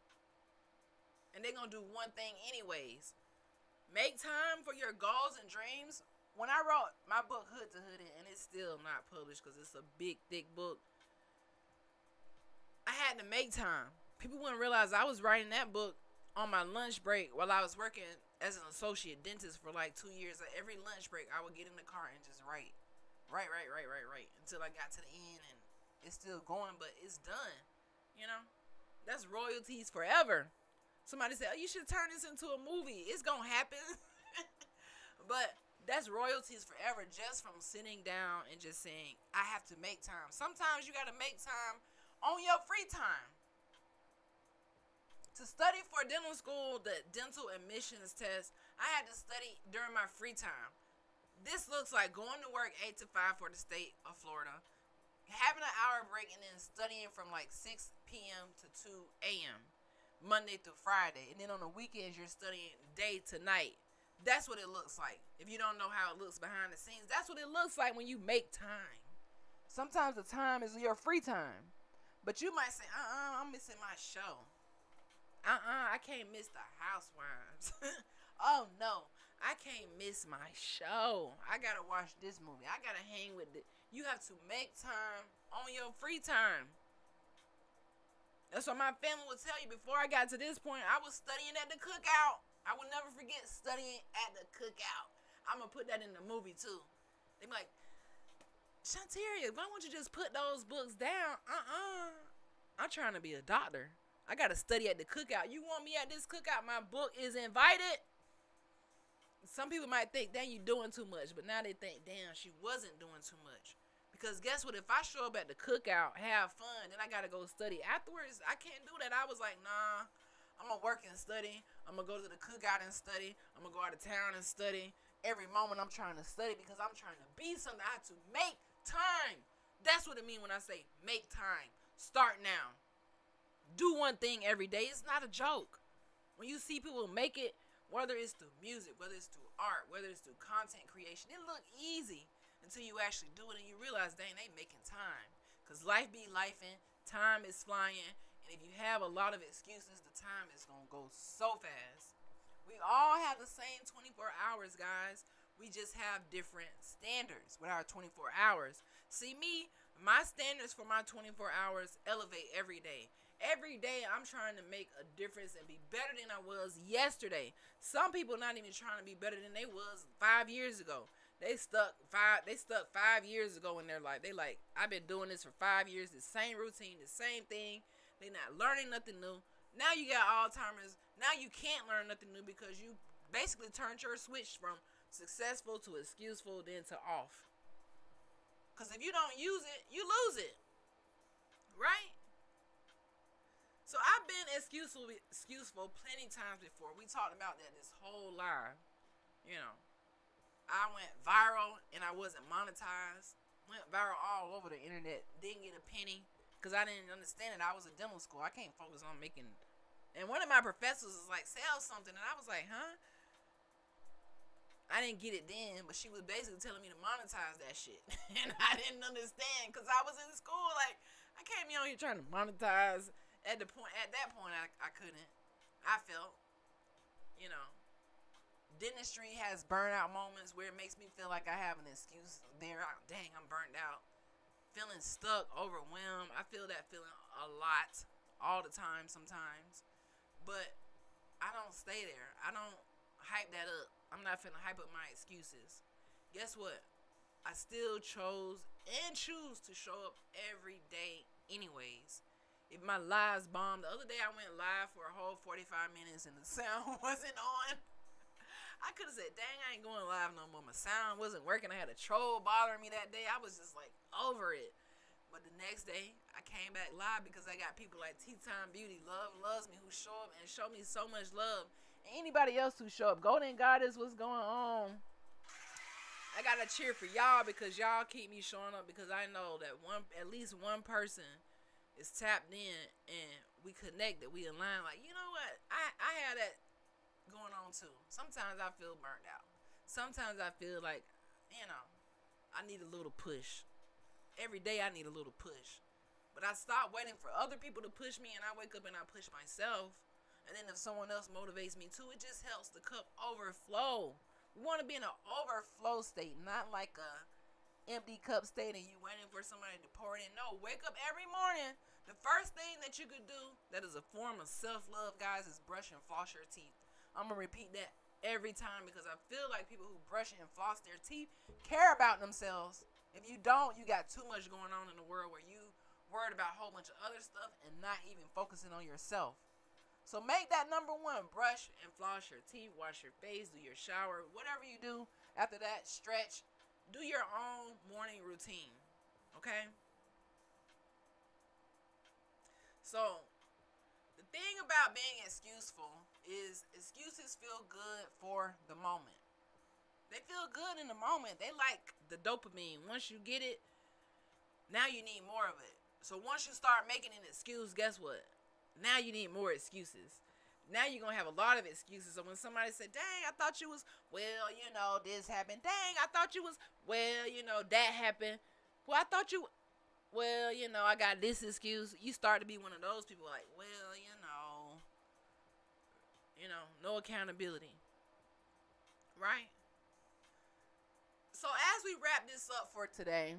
And they're going to do one thing anyways. Make time for your goals and dreams. When I wrote my book, Hood to Hood, and it's still not published because it's a big, thick book, I had to make time. People wouldn't realize I was writing that book on my lunch break while I was working as an associate dentist for like 2 years. At every lunch break, I would get in the car and just write. Write. Until I got to the end and it's still going, but it's done. That's royalties forever. Somebody said, oh, you should turn this into a movie. It's going to happen. But that's royalties forever just from sitting down and just saying, I have to make time. Sometimes you got to make time on your free time. To study for dental school, the dental admissions test, I had to study during my free time. This looks like going to work 8 to 5 for the state of Florida, having an hour break, and then studying from like 6 p.m. to 2 a.m. Monday through Friday. And then on the weekends, you're studying day to night. That's what it looks like. If you don't know how it looks behind the scenes, that's what it looks like when you make time. Sometimes the time is your free time. But you might say, I'm missing my show. I can't miss the Housewives. Oh, no. I can't miss my show. I got to watch this movie. I got to hang with it. You have to make time on your free time. That's what my family would tell you. Before I got to this point, I was studying at the cookout. I will never forget studying at the cookout. I'm going to put that in the movie, too. They be like, Shanteria, why won't you just put those books down? I'm trying to be a doctor. I got to study at the cookout. You want me at this cookout? My book is invited. Some people might think, damn, you doing too much. But now they think, damn, she wasn't doing too much. Because guess what? If I show up at the cookout, have fun, then I got to go study. Afterwards, I can't do that. I was like, nah, I'm going to work and study. I'm going to go to the cookout and study. I'm going to go out of town and study. Every moment I'm trying to study because I'm trying to be something. I have to make time. That's what it means when I say make time. Start now. Do one thing every day. It's not a joke. When you see people make it, whether it's through music, whether it's through art, whether it's through content creation, it look easy until you actually do it and you realize, dang, they making time. Because life be lifing, time is flying, and if you have a lot of excuses, the time is going to go so fast. We all have the same 24 hours, guys. We just have different standards with our 24 hours. See, my standards for my 24 hours elevate every day. Every day I'm trying to make a difference and be better than I was yesterday. Some people not even trying to be better than they was 5 years ago. They stuck 5 years ago in their life. They like, I've been doing this for 5 years, the same routine, the same thing. They not learning nothing new. Now you got Alzheimer's. Now you can't learn nothing new because you basically turned your switch from successful to excuseful, then to off. Because if you don't use it, you lose it. Right? So I've been excuseful plenty times before. We talked about that this whole live. You know, I went viral and I wasn't monetized. Went viral all over the internet. Didn't get a penny because I didn't understand it. I was in dental school. I can't focus on making. And one of my professors was like, sell something. And I was like, huh? I didn't get it then, but she was basically telling me to monetize that shit. And I didn't understand because I was in school. Like, I can't be on here trying to monetize. At that point, I couldn't. I felt, you know, dentistry has burnout moments where it makes me feel like I have an excuse. Dang, I'm burnt out. Feeling stuck, overwhelmed. I feel that feeling a lot, all the time sometimes. But I don't stay there. I don't hype that up. I'm not finna hype up my excuses. Guess what? I still chose and choose to show up every day anyways. If my lives bombed, the other day I went live for a whole 45 minutes and the sound wasn't on. I could have said, dang, I ain't going live no more. My sound wasn't working. I had a troll bothering me that day. I was just like over it. But the next day, I came back live because I got people like T-Time Beauty, loves me, who show up and show me so much love. And anybody else who show up, Golden Goddess, what's going on? I gotta cheer for y'all because y'all keep me showing up because I know that at least one person is tapped in and we connected, we align. Like, you know what? I have that going on too. Sometimes I feel burnt out. Sometimes I feel like, I need a little push. Every day I need a little push. But I stop waiting for other people to push me and I wake up and I push myself. And then if someone else motivates me too, it just helps the cup overflow. We want to be in an overflow state, not like a empty cup state and you waiting for somebody to pour it in. No, wake up every morning. The first thing that you could do that is a form of self-love, guys, is brush and floss your teeth. I'm going to repeat that every time because I feel like people who brush and floss their teeth care about themselves. If you don't, you got too much going on in the world where you worried about a whole bunch of other stuff and not even focusing on yourself. So make that number one. Brush and floss your teeth, wash your face, do your shower, whatever you do. After that, stretch. Do your own morning routine, okay? So, the thing about being excuseful is excuses feel good for the moment. They feel good in the moment. They like the dopamine. Once you get it, now you need more of it. So once you start making an excuse, guess what? Now you need more excuses. Now you're going to have a lot of excuses. So when somebody said, dang, I thought you was, well, this happened. Dang, I thought you was, well, that happened. Well, I thought you, well, I got this excuse. You start to be one of those people like, well, no accountability. Right? So as we wrap this up for today,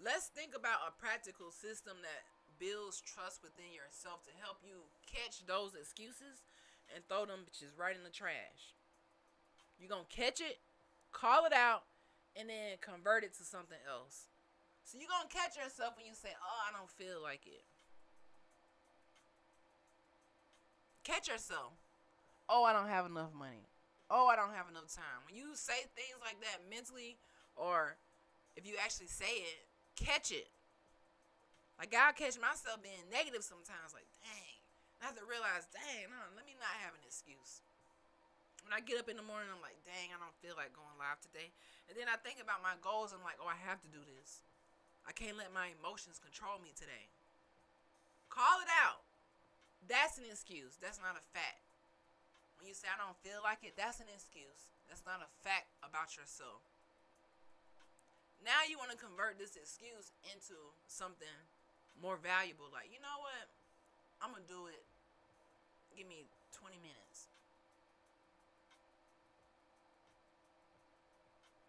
let's think about a practical system that builds trust within yourself to help you catch those excuses and throw them bitches right in the trash. You're going to catch it, call it out, and then convert it to something else. So you're going to catch yourself when you say, oh, I don't feel like it. Catch yourself. Oh, I don't have enough money. Oh, I don't have enough time. When you say things like that mentally, or if you actually say it, catch it. Like, I'll catch myself being negative sometimes. Like, dang. I have to realize, dang, no, let me not have an excuse. When I get up in the morning, I'm like, dang, I don't feel like going live today. And then I think about my goals. I'm like, oh, I have to do this. I can't let my emotions control me today. Call it out. That's an excuse. That's not a fact. When you say I don't feel like it, that's an excuse. That's not a fact about yourself. Now you want to convert this excuse into something more valuable. Like, you know what? I'm going to do it. Give me 20 minutes.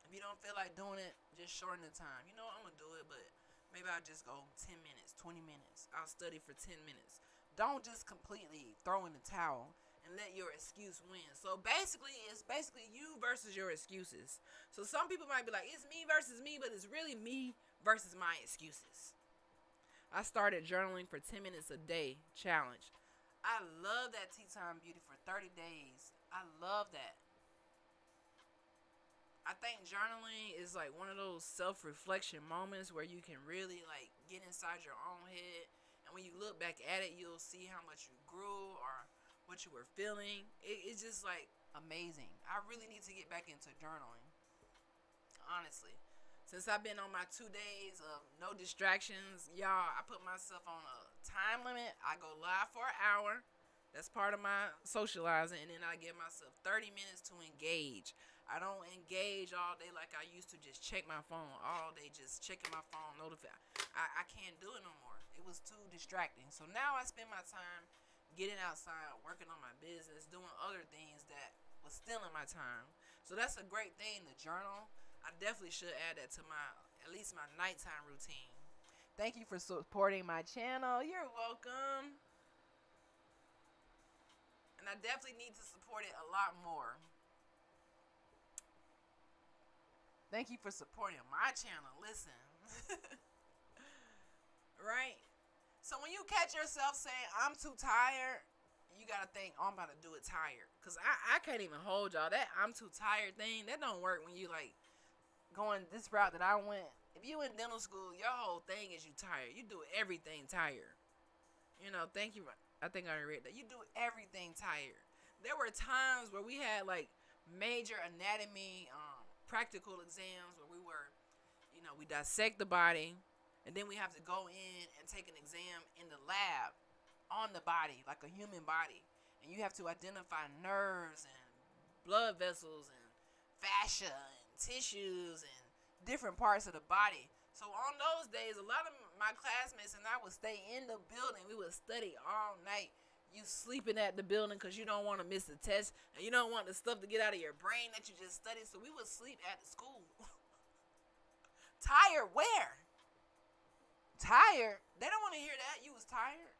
If you don't feel like doing it, just shorten the time. You know what, I'm going to do it, but maybe I'll just go 10 minutes, 20 minutes. I'll study for 10 minutes. Don't just completely throw in the towel and let your excuse win. So basically, it's basically you versus your excuses. So some people might be like, it's me versus me, but it's really me versus my excuses. I started journaling for 10 minutes a day challenge. I love that Tea Time Beauty for 30 days. I love that. I think journaling is like one of those self-reflection moments where you can really like get inside your own head, and when you look back at it, you'll see how much you grew or what you were feeling. It's just like amazing. I really need to get back into journaling, honestly. Since I've been on my 2 days of no distractions, y'all, I put myself on a time limit. I go live for an hour. That's part of my socializing. And then I give myself 30 minutes to engage. I don't engage all day like I used to, just check my phone all day, just checking my phone, notify. I can't do it no more. It was too distracting. So now I spend my time getting outside, working on my business, doing other things that was stealing my time. So that's a great thing, the journal. I definitely should add that to at least my nighttime routine. Thank you for supporting my channel. You're welcome. And I definitely need to support it a lot more. Thank you for supporting my channel. Listen. Right? So when you catch yourself saying, I'm too tired, you got to think, oh, I'm about to do it tired. Because I can't even hold y'all. That I'm too tired thing, that don't work when you like going this route that I went. If you in dental school, your whole thing is you tired. You do everything tired. You know, thank you. I think I already read that. You do everything tired. There were times where we had like major anatomy practical exams where we were, we dissect the body, and then we have to go in and take an exam in the lab on the body, like a human body. And you have to identify nerves and blood vessels and fascia and tissues and different parts of the body. So on those days, a lot of my classmates and I would stay in the building. We would study all night. You sleeping at the building because you don't want to miss the test and you don't want the stuff to get out of your brain that you just studied. So we would sleep at the school. Tired where? Tired? They don't want to hear that. You was tired.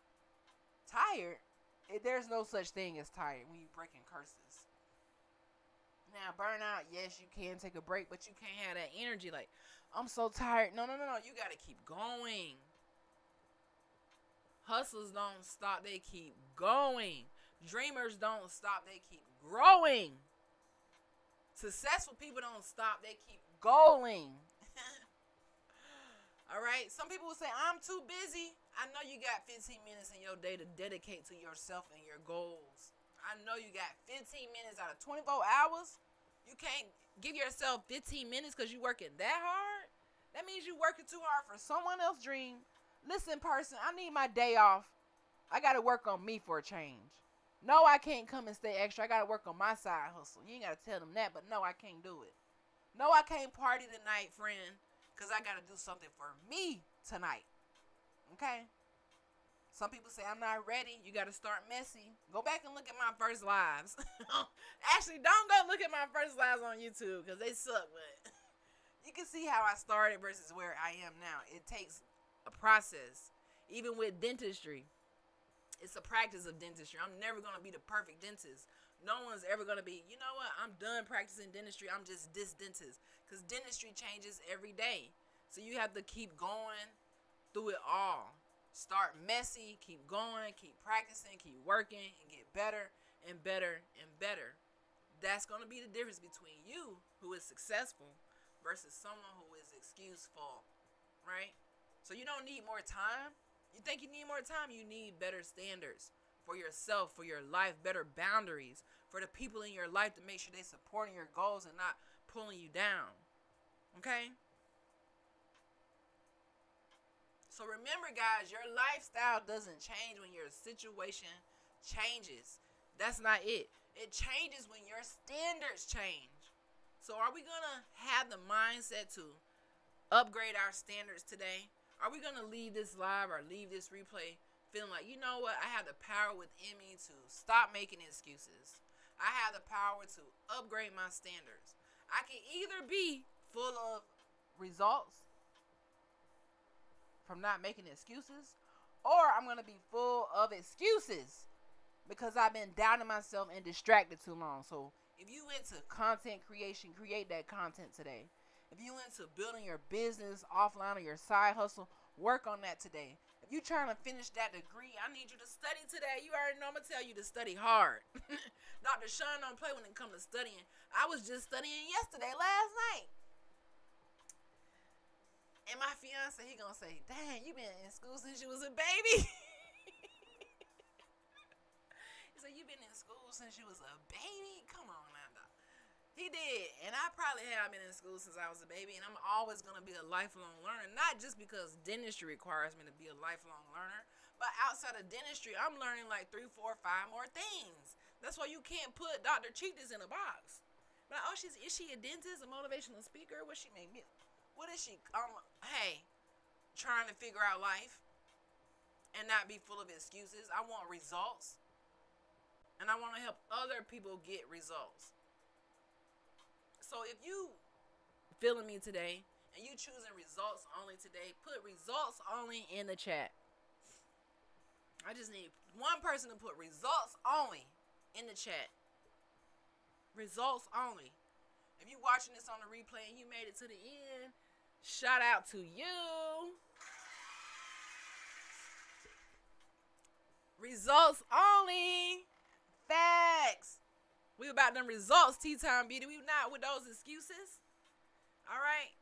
Tired? There's no such thing as tired when you breaking curses. Now, burnout, yes, you can take a break, but you can't have that energy like, I'm so tired. No. You got to keep going. Hustlers don't stop. They keep going. Dreamers don't stop. They keep growing. Successful people don't stop. They keep going. All right? Some people will say, I'm too busy. I know you got 15 minutes in your day to dedicate to yourself and your goals. I know you got 15 minutes out of 24 hours. You can't give yourself 15 minutes because you working that hard? That means you working too hard for someone else's dream. Listen, person, I need my day off. I got to work on me for a change. No, I can't come and stay extra. I got to work on my side hustle. You ain't got to tell them that, but no, I can't do it. No, I can't party tonight, friend, because I got to do something for me tonight. Okay? Some people say, I'm not ready. You got to start messy. Go back and look at my first lives. Actually, don't go look at my first lives on YouTube because they suck, but you can see how I started versus where I am now. It takes a process. Even with dentistry, it's a practice of dentistry. I'm never going to be the perfect dentist. No one's ever going to be, you know what, I'm done practicing dentistry. I'm just this dentist. Because dentistry changes every day. So you have to keep going through it all. Start messy, keep going, keep practicing, keep working, and get better and better and better. That's going to be the difference between you, who is successful, versus someone who is excuse-ful, right? So you don't need more time. You think you need more time? You need better standards for yourself, for your life, better boundaries for the people in your life to make sure they're supporting your goals and not pulling you down, okay? So remember, guys, your lifestyle doesn't change when your situation changes. That's not it. It changes when your standards change. So are we going to have the mindset to upgrade our standards today? Are we going to leave this live or leave this replay feeling like, you know what, I have the power within me to stop making excuses. I have the power to upgrade my standards. I can either be full of results from not making excuses, or I'm going to be full of excuses because I've been doubting myself and distracted too long. So if you into content creation, create that content today. If you into building your business offline or your side hustle, work on that today. If you trying to finish that degree, I need you to study today. You already know I'm going to tell you to study hard. Dr. Shon don't play when it comes to studying. I was just studying yesterday, last night. And my fiance, he gonna say, dang, you been in school since you was a baby. He said, you been in school since you was a baby? Come on now, dog. He did. And I probably have been in school since I was a baby. And I'm always going to be a lifelong learner. Not just because dentistry requires me to be a lifelong learner. But outside of dentistry, I'm learning like 3, 4, 5 more things. That's why you can't put Dr. Cheetahs in a box. But oh, is she a dentist, a motivational speaker? What she make me? What is she? Hey, trying to figure out life and not be full of excuses. I want results. And I want to help other people get results. So if you feeling me today and you choosing results only today, put results only in the chat. I just need one person to put results only in the chat. Results only. If you watching this on the replay and you made it to the end, shout out to you. Results only. Facts. We about them results, Tea Time Beauty. We not with those excuses. All right.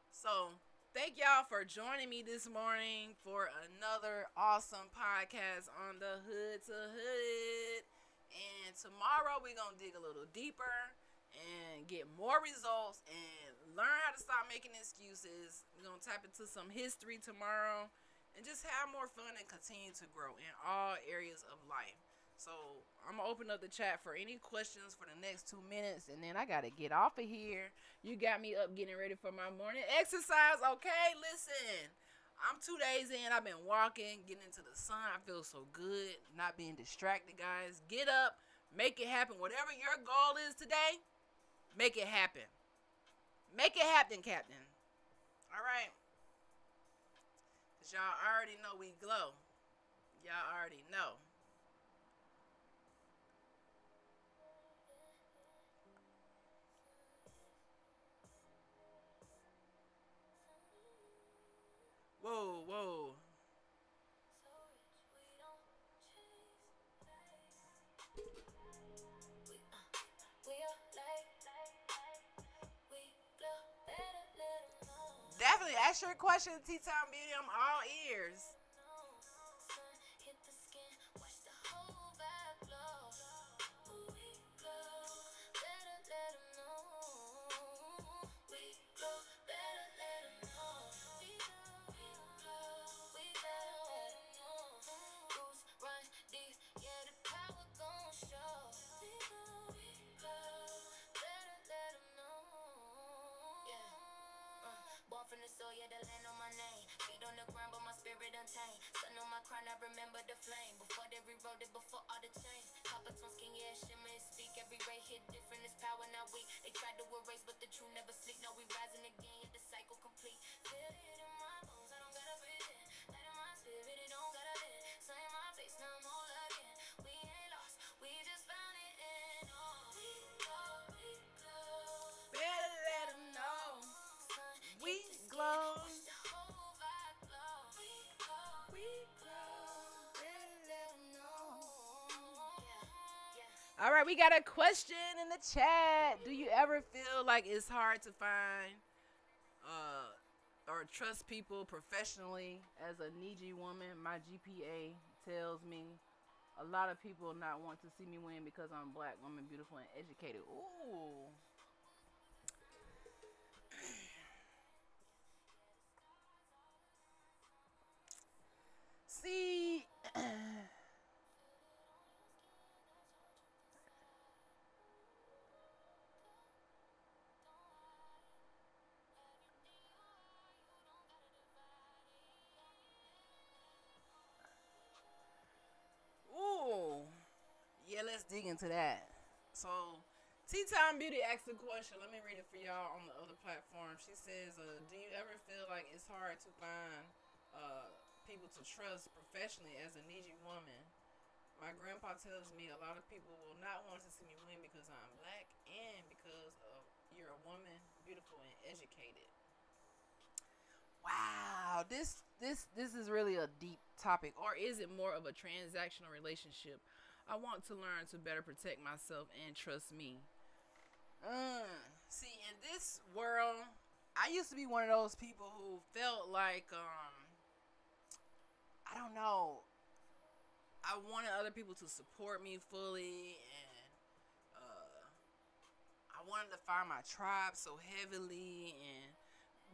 So thank y'all for joining me this morning for another awesome podcast on the Hood to Hood. And tomorrow we're going to dig a little deeper and get more results and learn how to stop making excuses. We're going to tap into some history tomorrow and just have more fun and continue to grow in all areas of life. So I'm going to open up the chat for any questions for the next 2 minutes, and then I got to get off of here. You got me up getting ready for my morning exercise, okay? Listen, I'm 2 days in. I've been walking, getting into the sun. I feel so good, not being distracted, guys. Get up, make it happen. Whatever your goal is today, make it happen. Make it happen, Captain. All right? Because y'all already know we glow. Y'all already know. Whoa, whoa. Definitely ask your question, Tea Time Beauty. I'm all ears. Born from the soil, yeah, the land on my name. Feet on the ground, but my spirit untamed. Sun on my crown, I remember the flame. Before they rewrote it, before all the change. Copper tone skin, yeah, shimmer and speak. Every ray hit different, it's power, now weak. They tried to erase, but the truth never sleep. Now we rising again, yet the cycle complete. Feel it in my bones, I don't gotta breathe in. Light in my spirit, it don't gotta live. Sun in my face, now I'm all again. We ain't lost, we just found it in. Oh, we glow. Better let them know. We glow. We glow. Better let them know. All right, we got a question in the chat. Do you ever feel like it's hard to find or trust people professionally? As a needy woman, my GPA tells me a lot of people not want to see me win because I'm black, woman, beautiful, and educated. Ooh. See, ooh, yeah, let's dig into that. So, Tea Time Beauty asked a question. Let me read it for y'all on the other platform. She says, "Do you ever feel like it's hard to find uh, people to trust professionally as a needy woman? My grandpa tells me a lot of people will not want to see me win because I'm black and because of you're a woman, beautiful and educated." Wow, this is really a deep topic. Or is it more of a transactional relationship? I want to learn to better protect myself and trust me. Mm. See, in this world, I used to be one of those people who felt like, I don't know, I wanted other people to support me fully, and I wanted to find my tribe so heavily. And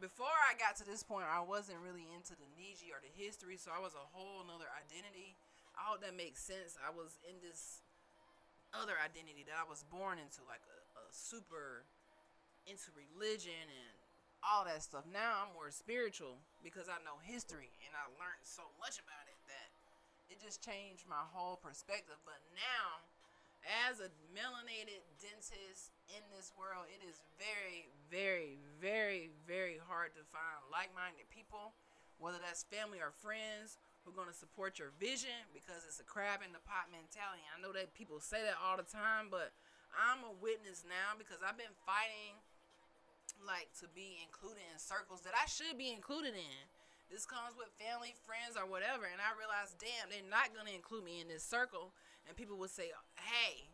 before I got to this point, I wasn't really into the Niji or the history, so I was a whole nother identity. I hope that makes sense. I was in this other identity that I was born into, like a super into religion and all that stuff. Now I'm more spiritual because I know history and I learned so much about it that it just changed my whole perspective. But now, as a melanated dentist in this world, it is very, very, very, very hard to find like-minded people, whether that's family or friends, who are going to support your vision, because it's a crab in the pot mentality. I know that people say that all the time, but I'm a witness now because I've been fighting like to be included in circles that I should be included in. This comes with family, friends, or whatever, and I realized, damn, they're not gonna include me in this circle. And people would say, hey,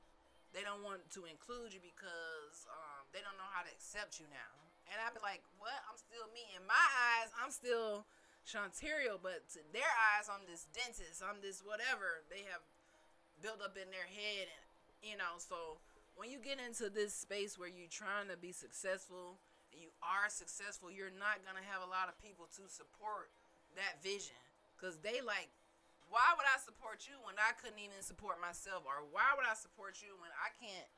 they don't want to include you because they don't know how to accept you now. And I'd be like, what? I'm still me. In my eyes, I'm still Shontario, but to their eyes, I'm this dentist. I'm this whatever they have built up in their head, and so when you get into this space where you're trying to be successful and you are successful, you're not gonna have a lot of people to support that vision, because they like, why would I support you when I couldn't even support myself? Or why would I support you when I can't,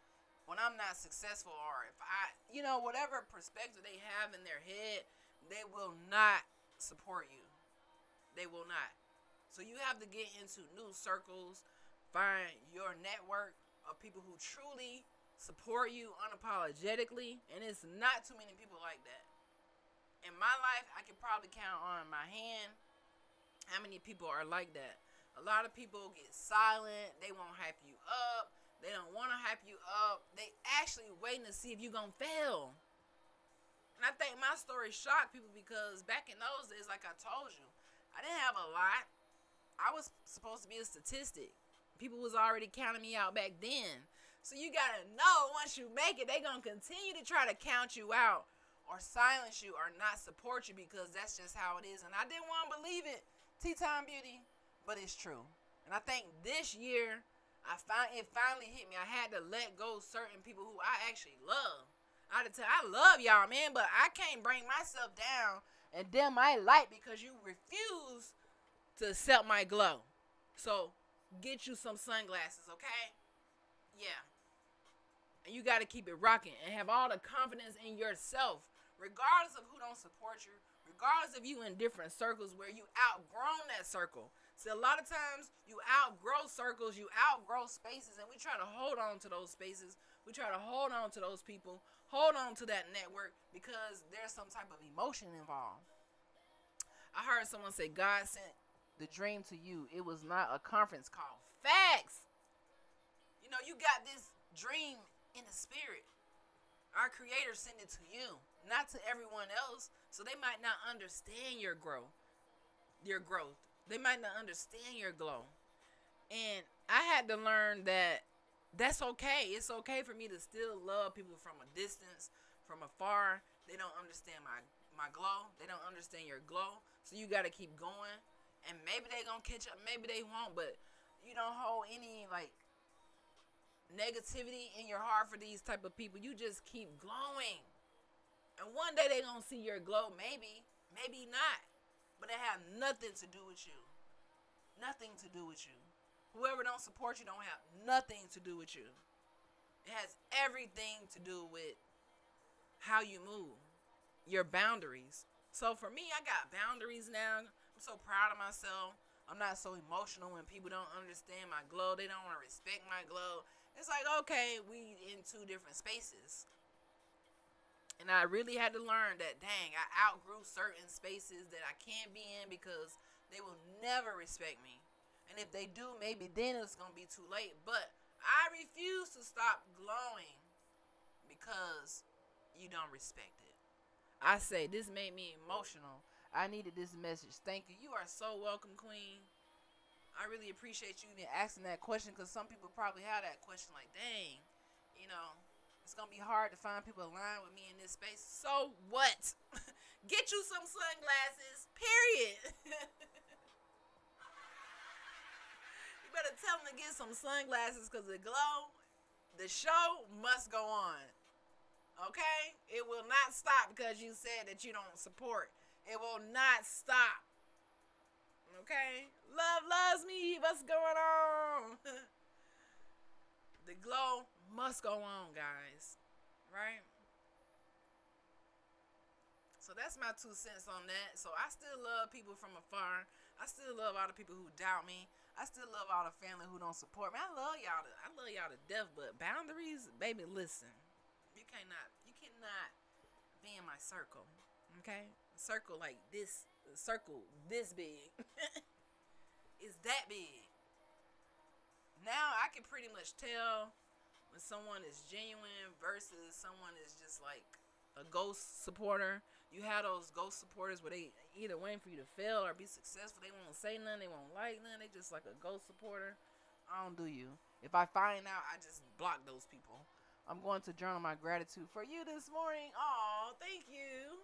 when I'm not successful? Or if I, whatever perspective they have in their head, they will not support you. They will not. So you have to get into new circles, find your network of people who truly support you unapologetically, and it's not too many people like that. In my life, I could probably count on my hand how many people are like that. A lot of people get silent. They won't hype you up. They don't want to hype you up. They actually waiting to see if you're going to fail. And I think my story shocked people because back in those days, like I told you, I didn't have a lot. I was supposed to be a statistic. People was already counting me out back then. So you gotta know, once you make it, they gonna continue to try to count you out or silence you or not support you, because that's just how it is. And I didn't want to believe it, Tea Time Beauty, but it's true. And I think this year, it finally hit me. I had to let go certain people who I actually love. I love y'all, man, but I can't bring myself down and dim my light because you refuse to accept my glow. So get you some sunglasses, okay? Yeah. And you got to keep it rocking and have all the confidence in yourself, regardless of who don't support you, regardless of you in different circles where you outgrown that circle. See, a lot of times you outgrow circles, you outgrow spaces, and we try to hold on to those spaces. We try to hold on to those people, hold on to that network because there's some type of emotion involved. I heard someone say God sent the dream to you. It was not a conference call. Facts. You got this dream in the spirit. Our creator sent it to you, not to everyone else. So they might not understand your growth. They might not understand your glow. And I had to learn that that's okay. It's okay for me to still love people from a distance, from afar. They don't understand my glow. They don't understand your glow. So you got to keep going. And maybe they going to catch up. Maybe they won't. But you don't hold any, like, negativity in your heart for these type of people. You just keep glowing. And one day they going to see your glow. Maybe not. But it have nothing to do with you. Nothing to do with you. Whoever don't support you don't have nothing to do with you. It has everything to do with how you move, your boundaries. So for me, I got boundaries now. I'm so proud of myself. I'm not so emotional when people don't understand my glow. They don't want to respect my glow. It's like, okay, we in two different spaces. And I really had to learn that, dang, I outgrew certain spaces that I can't be in because they will never respect me. And if they do, maybe then it's going to be too late. But I refuse to stop glowing because you don't respect it. I say, this made me emotional. I needed this message. Thank you. You are so welcome, Queen. I really appreciate you even asking that question because some people probably have that question like, dang, you know, it's going to be hard to find people aligned with me in this space. So what? Get you some sunglasses, period. You better tell them to get some sunglasses because the glow, the show must go on. Okay? It will not stop because you said that you don't support. It will not stop. Okay? Love loves me. What's going on? The glow must go on, guys. Right? So that's my 2 cents on that. So I still love people from afar. I still love all the people who doubt me. I still love all the family who don't support me. I love y'all to death, but boundaries, baby, listen. You cannot be in my circle. Okay? A circle like this, a circle this big. It's that big. Now I can pretty much tell when someone is genuine versus someone is just like a ghost supporter. You have those ghost supporters where they either waiting for you to fail or be successful. They won't say nothing. They won't like nothing. They just like a ghost supporter. I don't do you. If I find out, I just block those people. I'm going to journal my gratitude for you this morning. Oh, thank you.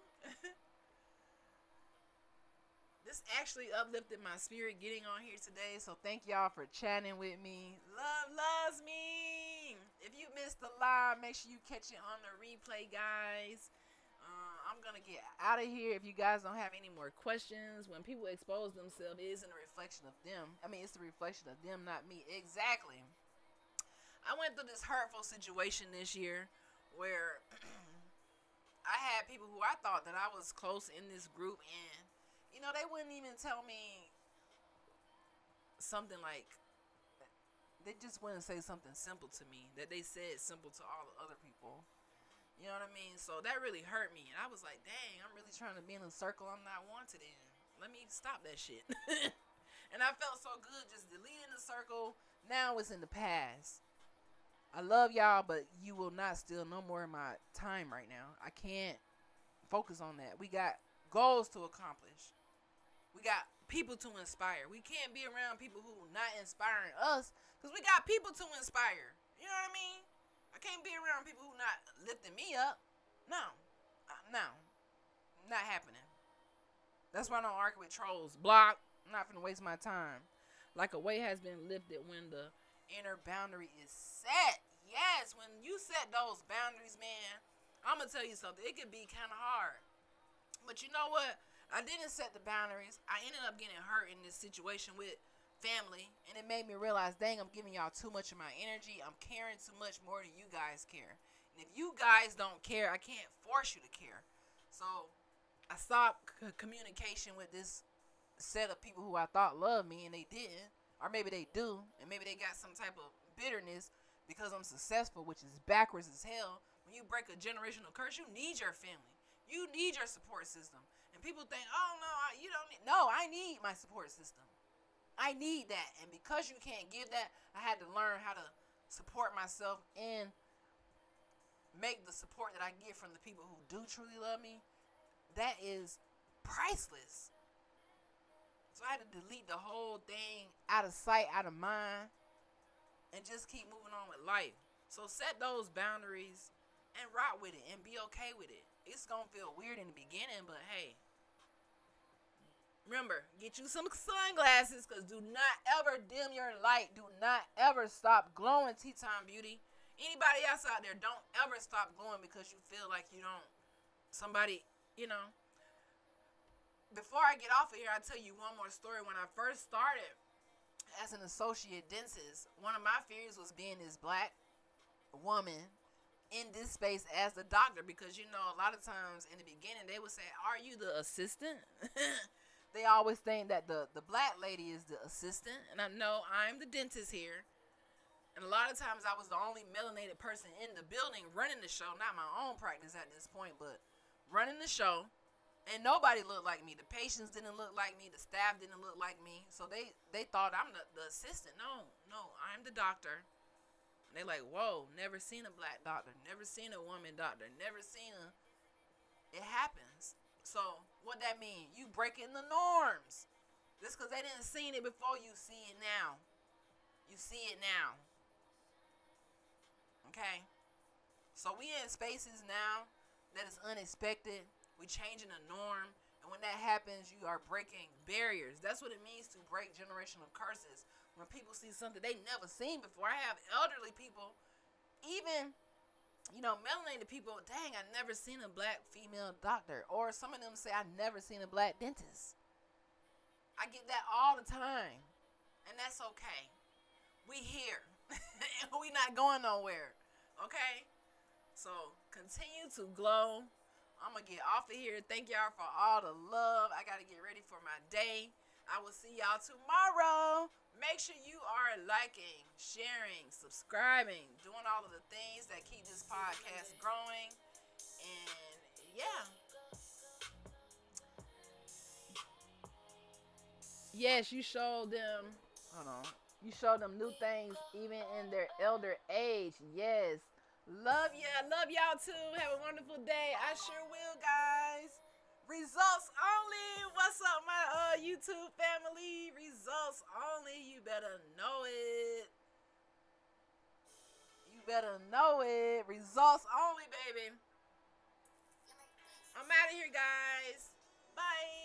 This actually uplifted my spirit getting on here today. So thank y'all for chatting with me. Love loves me. If you missed the live, make sure you catch it on the replay, guys. I'm going to get out of here. If you guys don't have any more questions, when people expose themselves, it isn't a reflection of them. I mean, it's a reflection of them, not me. Exactly. I went through this hurtful situation this year where I had people who I thought that I was close in this group, and you know, they wouldn't even tell me something like, they just wouldn't say something simple to me that they said simple to all the other people. You know what I mean? So that really hurt me. And I was like, dang, I'm really trying to be in a circle I'm not wanted in. Let me stop that shit. And I felt so good just deleting the circle. Now it's in the past. I love y'all, but you will not steal no more of my time right now. I can't focus on that. We got goals to accomplish. We got people to inspire. We can't be around people who not inspiring us because we got people to inspire. You know what I mean? I can't be around people who not lifting me up. No. No. Not happening. That's why I don't argue with trolls. Block. I'm not finna waste my time. Like a weight has been lifted when the inner boundary is set. Yes, when you set those boundaries, man, I'm gonna tell you something. It could be kind of hard. But you know what? I didn't set the boundaries. I ended up getting hurt in this situation with family, and it made me realize, dang, I'm giving y'all too much of my energy. I'm caring too much more than you guys care. And if you guys don't care, I can't force you to care. So I stopped communication with this set of people who I thought loved me, and they didn't. Or maybe they do, and maybe they got some type of bitterness because I'm successful, which is backwards as hell. When you break a generational curse, you need your family. You need your support system. And people think, oh, no, you don't need. No, I need my support system. I need that. And because you can't give that, I had to learn how to support myself and make the support that I get from the people who do truly love me. That is priceless. So I had to delete the whole thing out of sight, out of mind, and just keep moving on with life. So set those boundaries and rock with it and be okay with it. It's going to feel weird in the beginning, but hey, remember, get you some sunglasses, because do not ever dim your light. Do not ever stop glowing, Tea Time Beauty. Anybody else out there, don't ever stop glowing because you feel like you don't. Somebody, you know. Before I get off of here, I'll tell you one more story. When I first started as an associate dentist, one of my fears was being this black woman in this space as the doctor, because, you know, a lot of times in the beginning they would say, are you the assistant? They always think that the black lady is the assistant, and I know I'm the dentist here. And a lot of times I was the only melanated person in the building running the show, not my own practice at this point, but running the show. And nobody looked like me. The patients didn't look like me. The staff didn't look like me. So they thought I'm the assistant. No, I'm the doctor. And they like, whoa, never seen a black doctor. Never seen a woman doctor. Never seen a... It happens. So what that mean? You breaking the norms. Just because they didn't seen it before, you see it now. You see it now. Okay? So we in spaces now that is unexpected. We changing the norm. And when that happens, you are breaking barriers. That's what it means to break generational curses. When people see something they never seen before. I have elderly people, even, melanated people. Dang, I never seen a black female doctor. Or some of them say, I never seen a black dentist. I get that all the time. And that's okay. We here. And we not going nowhere. Okay? So continue to glow. I'm going to get off of here. Thank y'all for all the love. I got to get ready for my day. I will see y'all tomorrow. Make sure you are liking, sharing, subscribing, doing all of the things that keep this podcast growing. And yeah. Yes, you showed them. Hold on. You showed them new things even in their elder age. Yes. Love ya. Love y'all too. Have a wonderful day. I sure will, guys. Results only. What's up, my YouTube family? Results only. You better know it. You better know it. Results only, baby. I'm out of here, guys. Bye.